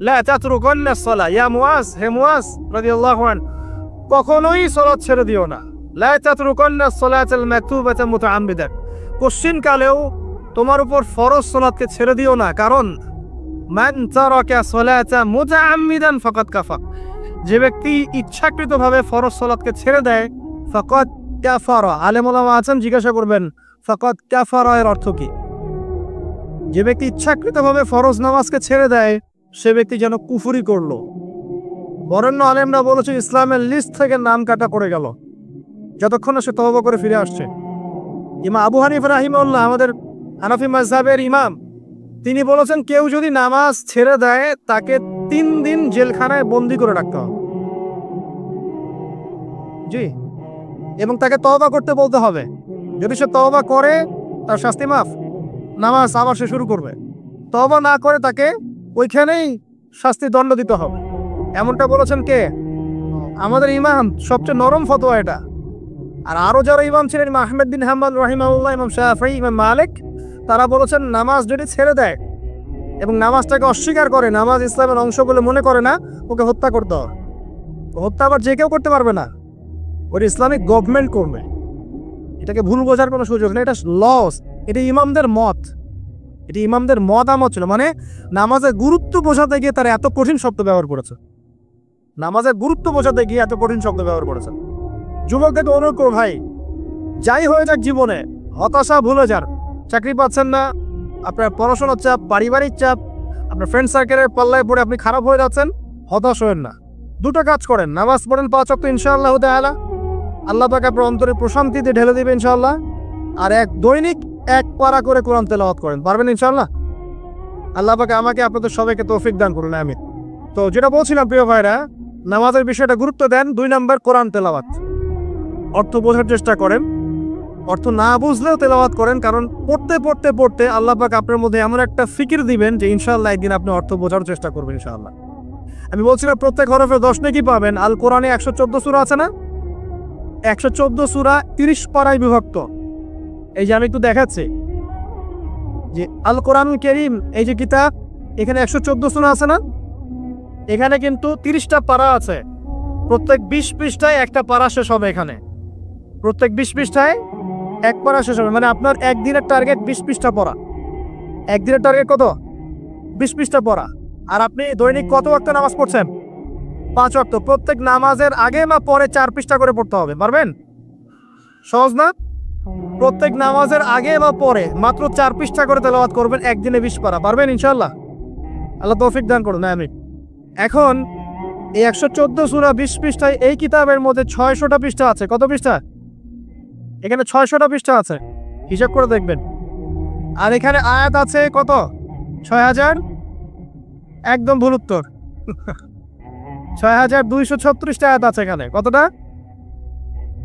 লা তাতরুকুন্না সালাহ ইয়া মুআজ, হে মুআজ রাদিয়াল্লাহু আনহু, কখনোই সালাত ছেড়ে দিও না। লা তাতরুকুন্না সালাতাল মাকতুবাতা মুতাআম্মিদান, কোশ্চিন কালেও তোমার উপর ফরজ সালাতকে ছেড়ে দিও না, কারণ মান তারাকা সালাতা মুতাআম্মিদান ফাকাদ কাফার, যে ব্যক্তি ইচ্ছাকৃতভাবে ফরজ সালাতকে ছেড়ে দেয় ফাকাদ কাফারা। আলেম ওলামা আছেন, জিজ্ঞাসা করবেন ফাকাদ কাফারা এর অর্থ কি? যে ব্যক্তি ইচ্ছাকৃতভাবে ফরজ নামাজকে ছেড়ে দেয় সে ব্যক্তি যেন কুফরি করলো। বরেণ্য আলেমরা বলেছে ইসলামের লিস্ট থেকে নাম কাটা পড়ে গেল যতক্ষণ সে তওবা করে ফিরে আসছে। ইমাম আবু হানিফা রাহিমাহুল্লাহ, আমাদের হানাফি মাযহাবের ইমাম, তিনি বলেছেন কেউ যদি নামাজ ছেড়ে দেয় তাকে 3 দিন জেলখানায় বন্দি করে রাখতে হবে। জি, এবং তাকে তওবা করতে বলতে হবে। যদি সে তওবা করে তার শাস্তি মাফ, নামাজ আবার সে শুরু করবে। তওবা না করে তাকে ওইখানেই শাস্তি দণ্ড দিতে হবে। এমনটা বলেছেন কে? আমাদের ইমাম, সবচেয়ে নরম ফতোয়া এটা। আর আরো যারা ইমাম ছিলেন, ইমাম আহমেদ বিন হাম্বল রাহিমাহুল্লাহ, ইমাম শাফিঈ, ইমাম মালিক, তারা বলেছেন নামাজ যদি ছেড়ে দেয় এবং নামাজটাকে অস্বীকার করে, নামাজ ইসলামের অংশ বলে মনে করে না, ওকে হত্যা করতে হবে। হত্যা আবার যে কেউ করতে পারবে না, ওর ইসলামিক গভর্নমেন্ট করবে। এটাকে ভুল বোঝার কোনো সুযোগ নেই, এটা লস। এটা ইমামদের মত, এটি ইমামদের মতামত ছিল। মানে নামাজের গুরুত্ব বোঝাতে গিয়ে তারা এত কঠিন শব্দ ব্যবহার করেছে, নামাজের গুরুত্ব বোঝাতে গিয়ে এত কঠিন শব্দ ব্যবহার করেছে। যুবকদেরকে অনুরোধ করো, ভাই যাই হয়ে যাক জীবনে, হতাশা ভুলে যান। চাকরি পাচ্ছেন না, আপনার পড়াশোনার চাপ, পারিবারিক চাপ, আপনার ফ্রেন্ড সার্কেলের পাল্লায় পড়ে আপনি খারাপ হয়ে যাচ্ছেন, হতাশ হবেন না। দুটো কাজ করেন, নামাজ পড়েন 5 ওয়াক্ত, ইনশাআল্লাহ তাআলা আল্লাহ পাক আপনার অন্তরে প্রশান্তিতে ঢেলে দেবে ইনশাআল্লাহ। আর দৈনিক 1 পারা করে কোরআন তেলাওয়াত করেন, পারবেন ইনশাআল্লাহ? আল্লাহ পাক আমাকে আপনাদের সবাইকে তৌফিক দান করুন, আমিন। তো যেটা বলছিলাম প্রিয় ভাইরা, নামাজের বিষয়টা গুরুত্ব দেন। 2 নাম্বার কোরআন তেলাওয়াত, অর্থ বোঝার চেষ্টা করেন, অর্থ না বুঝলেও তেলাওয়াত করেন, কারণ পড়তে পড়তে পড়তে আল্লাহ পাক আপনার মধ্যে এমন একটা ফিকির দিবেন যে ইনশাআল্লাহ একদিন আপনি অর্থ বোঝার চেষ্টা করবেন ইনশাআল্লাহ। আমি বলছিলাম প্রত্যেক হরফে 10 নেকি পাবেন। আল কোরআনে 114 সূরা আছে না? 114 সূরা 30 পারায় বিভক্ত। এই যে আমি একটু দেখাচ্ছি যে আল কোরআন কারীম, এই যে কিতাব, এখানে 114 সূরা আছে না? এখানে কিন্তু 30টা পারা আছে। প্রত্যেক 20 পৃষ্ঠায় একটা পারা শেষ হবে। এখানে প্রত্যেক 20 পৃষ্ঠায় 1 পারা শেষ হবে। মানে আপনার একদিনের টার্গেট 20 পৃষ্ঠা পড়া। একদিনের টার্গেট কত? 20 পৃষ্ঠা পড়া। আর আপনি দৈনিক কত ওয়াক্ত নামাজ পড়ছেন? 5 ওয়াক্ত। প্রত্যেক নামাজের আগে বা পরে 4 পৃষ্ঠা করে পড়তে হবে। পারবেন? সহজ না? প্রত্যেক নামাজের আগে বা পরে মাত্র 4 পৃষ্ঠা করে তেলাওয়াত করবেন, একদিনে 20 পারা। পারবেন ইনশাআল্লাহ? আল্লাহ তৌফিক দান করুন, আমিন। এখন এই 114 সূরা 20 পৃষ্ঠায়, এই কিতাবের মধ্যে 600টা পৃষ্ঠা আছে। কত পৃষ্ঠা? এখানে 600টা পৃষ্ঠা আছে, হিসাব করে দেখবেন। আর এখানে আয়াত আছে কত? 6000। একদম ভুল উত্তর। 6236টা আয়াত আছে এখানে। কতটা?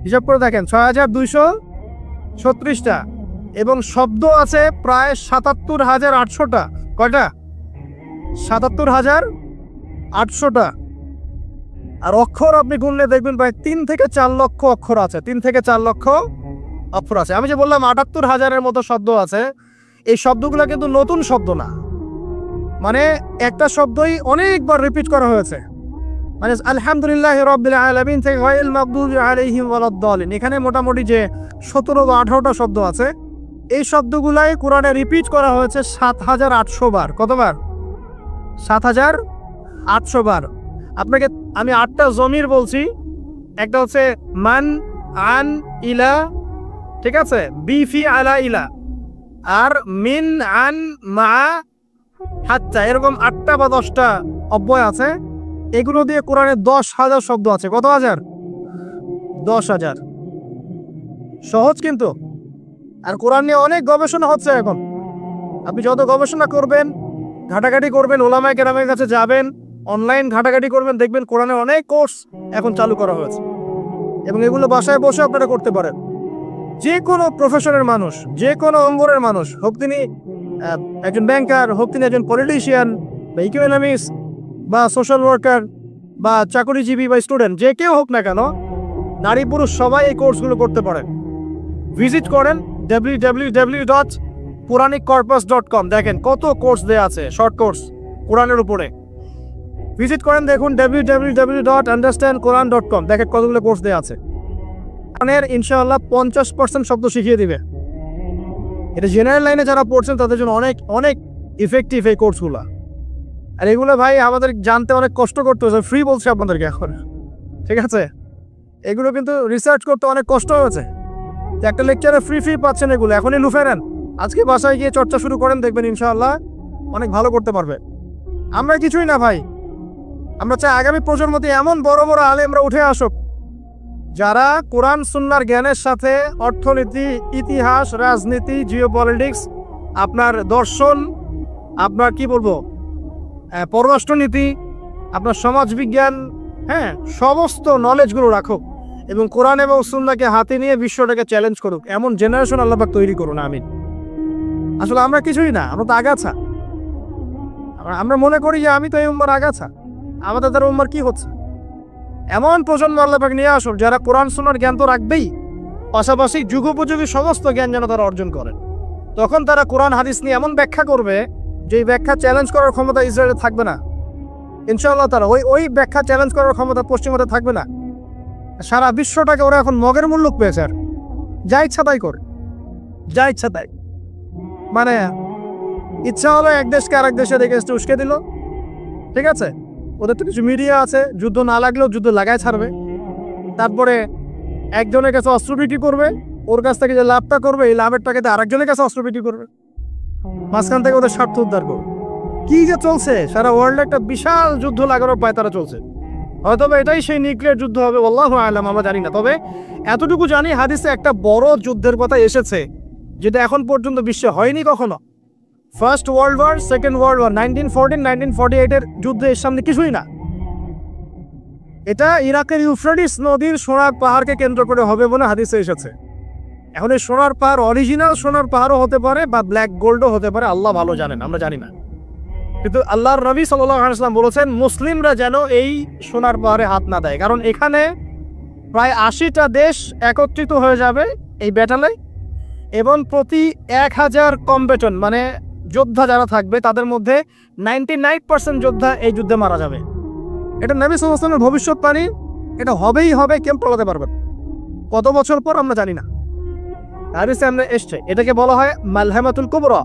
হিসাব করে দেখেন, 6236টা। এবং শব্দ আছে প্রায় 77800টা। কয়টা? 77800টা। আর অক্ষর আপনি গুনলে দেখবেন প্রায় 3 থেকে 4 লক্ষ অক্ষর আছে। 3 থেকে 4 লক্ষ অক্ষর আছে। আমি যে বললাম 78000-এর মতো শব্দ আছে, এই শব্দগুলো কিন্তু নতুন শব্দ না। মানে একটা শব্দই অনেকবার রিপিট করা হয়েছে। মানে আলহামদুলিল্লাহি রাব্বিল আলামিন থেকে গায়রিল মাগদুবি আলাইহিম ওয়ালাদ-দালিন, এখানে মোটামুটি যে 17 বা 18টা শব্দ আছে, এই শব্দগুলাই কোরআনে রিপিট করা হয়েছে 7800 বার। কতবার? 7800 বার। আপনাকে আমি 8টা জমির বলছি। একটা হচ্ছে মান, আন, ইলা, ঠিক আছে, বি, ফি, আলা, ইলা, আর মিন, আন, মা, হাত্তা। এরকম 8টা বা 10টা অব্যয় আছে। এগুলো দিয়ে কোরআনে 10,000 শব্দ আছে। কত হাজার? 10,000। সহজ কিন্তু। আর কোরআন নিয়ে অনেক গবেষণা হচ্ছে এখন। আপনি যত গবেষণা করবেন, ঘাটাঘাটি করবেন, ওলামায়ে কেরামের কাছে যাবেন, অনলাইন ঘাটাঘাটি করবেন, দেখবেন কোরআনের অনেক কোর্স এখন চালু করা হয়েছে। এবং এগুলো বাসায় বসে আপনারা করতে পারেন। যে কোনো প্রফেশনের মানুষ, যে কোনো অঙ্গনের মানুষ হোক, তিনি একজন ব্যাংকার হোক, তিনি একজন পলিটিশিয়ান বা ইকোনমিক্স বা সোশ্যাল ওয়ার্কার বা চাকরিজীবী বা স্টুডেন্ট, যে কেউ হোক না কেন, নারী পুরুষ সবাই এই কোর্সগুলো করতে পারেন। ভিজিট করেন www.al-quran quraniccorpus.com দেখেন কত কোর্স দেয়া আছে, শর্ট কোর্স কোরআনের উপরে। ভিজিট করেন, দেখুন www.understandquran.com, দেখেন কতগুলো কোর্স দেয়া আছে। কোরআনের ইনশাআল্লাহ 50% শব্দ শিখিয়ে দিবে। এটা জেনারেল লাইনে যারা পড়ছেন তাদের জন্য অনেক অনেক ইফেক্টিভ এই কোর্সগুলো। আর এগুলো ভাই আমাদের জানতে অনেক কষ্ট করতে হয়েছে, ফ্রি বলছে আপনাদেরকে এখন, ঠিক আছে? এগুলো কিন্তু রিসার্চ করতে অনেক কষ্ট হয়েছে। একটা লেকচারে ফ্রি পাচ্ছেন এগুলো, এখনই লুফে নেন, আজকে বাসায় গিয়ে চর্চা শুরু করেন, দেখবেন ইনশাআল্লাহ অনেক ভালো করতে পারবে। আমরা কিছুই না ভাই, আমরা চাই আগামী প্রজন্মতে এমন বড় বড় আলেমরা উঠে আসুক যারা কোরআন সুন্নাহর জ্ঞানের সাথে অর্থনীতি, ইতিহাস, রাজনীতি, জিওপলিটিক্স, আপনার দর্শন, আপনার কি বলবো পররাষ্ট্রনীতি, আপনার সমাজবিজ্ঞান, হ্যাঁ সমস্ত নলেজগুলো রাখুক এবং কোরআন এবং সুন্নাহকে হাতে নিয়ে বিশ্বটাকে চ্যালেঞ্জ করুক। এমন জেনারেশন আল্লাহ পাক তৈরি করুন, আমিন। আসলে আমরা কিছুই না, আমরা তো আগাছা। আমরা মনে করি যে আমি তো এই উম্মার আগাছা, আমাদের দ্বারা উম্মার কি হচ্ছে? এমন প্রজন্ম আল্লাহ পাক নিয়ে আসুক যারা কোরআন সুন্নাহর জ্ঞান তো রাখবেই, পাশাপাশি যুগোপযোগী সমস্ত জ্ঞান যেন তারা অর্জন করেন। তখন তারা কোরআন হাদিস নিয়ে এমন ব্যাখ্যা করবে যে ব্যাখ্যা চ্যালেঞ্জ করার ক্ষমতা ইসরায়েলে থাকবে না ইনশাআল্লাহ। তারা ওই ব্যাখ্যা চ্যালেঞ্জ করার ক্ষমতা পশ্চিমাতে থাকবে না। সারা বিশ্বটাকে ওরা এখন মগের মূল্য পেয়েছে, আর যা ইচ্ছা তাই করে, যা ইচ্ছা তাই। মানে ইচ্ছা হলো এক দেশকে আরেক দেশের এগেইনস্টে উস্কে দিল, ঠিক আছে? ওদের তো কিছু মিডিয়া আছে, যুদ্ধ না লাগলেও যুদ্ধ লাগায় ছাড়বে। তারপরে একজনের কাছে অস্ত্র বিক্রি করবে, ওর কাছ থেকে যে লাভটা করবে এই লাভের টাকাতে আরেকজনের কাছে অস্ত্র বিক্রি করবে, মাঝখান থেকে ওদের স্বার্থ উদ্ধার করবে। কি যে চলছে, সারা ওয়ার্ল্ডে একটা বিশাল যুদ্ধ লাগানোর পায় তারা চলছে। হয়তো এটাই সেই নিউক্লিয়ার যুদ্ধ হবে, আল্লাহু আ'লাম, আমরা জানি না। তবে এতটুকু জানি হাদিসে একটা বড় যুদ্ধের কথা এসেছে যেটা এখন পর্যন্ত বিশ্বে হয়নি কখনো। First world war, second world war, 1948 যুদ্ধে এর সামনে কিছুই না। এটা ইরাকের ইউফ্রেটিস নদীর সোনার পাহাড়কে কেন্দ্র করে হবে বলে হাদিসে এসেছে। এখন এই সোনার পাহাড় অরিজিনাল সোনার পাহাড়ও হতে পারে বা ব্ল্যাক গোল্ডও হতে পারে, আল্লাহ ভালো জানেন, আমরা জানি না। কিন্তু আল্লাহর নবী সাল্লাল্লাহু আলাইহি ওয়াসাল্লাম বলেছেন মুসলিমরা যেন এই সোনার পাহাড়ে হাত না দেয়, কারণ এখানে প্রায় 80টা দেশ একত্রিত হয়ে যাবে এই ব্যাটেলে, এবং প্রতি 1000 কমব্যাটন মানে যোদ্ধা যারা থাকবে তাদের মধ্যে 99% যোদ্ধা এই যুদ্ধে মারা যাবে। এটা নবী সাল্লাল্লাহু আলাইহি ওয়াসাল্লামের ভবিষ্যৎবাণী, এটা হবেই হবে, কেউ টলাতে পারবে না। কত বছর পর আমরা জানি না, হাদিসে আমরা এসছে। এটাকে বলা হয় মালহামাতুল কুবরা,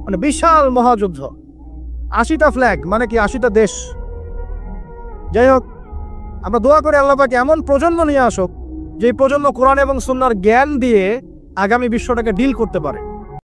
মানে বিশাল মহাযুদ্ধ। 80টা ফ্ল্যাগ মানে কি 80টা দেশ। যাই হোক, আমরা দোয়া করি আল্লাহ পাক এমন প্রজন্ম নিয়ে আসুক যে প্রজন্ম কোরআন এবং সুন্নাহর জ্ঞান দিয়ে আগামী বিশ্বটাকে ডিল করতে পারে।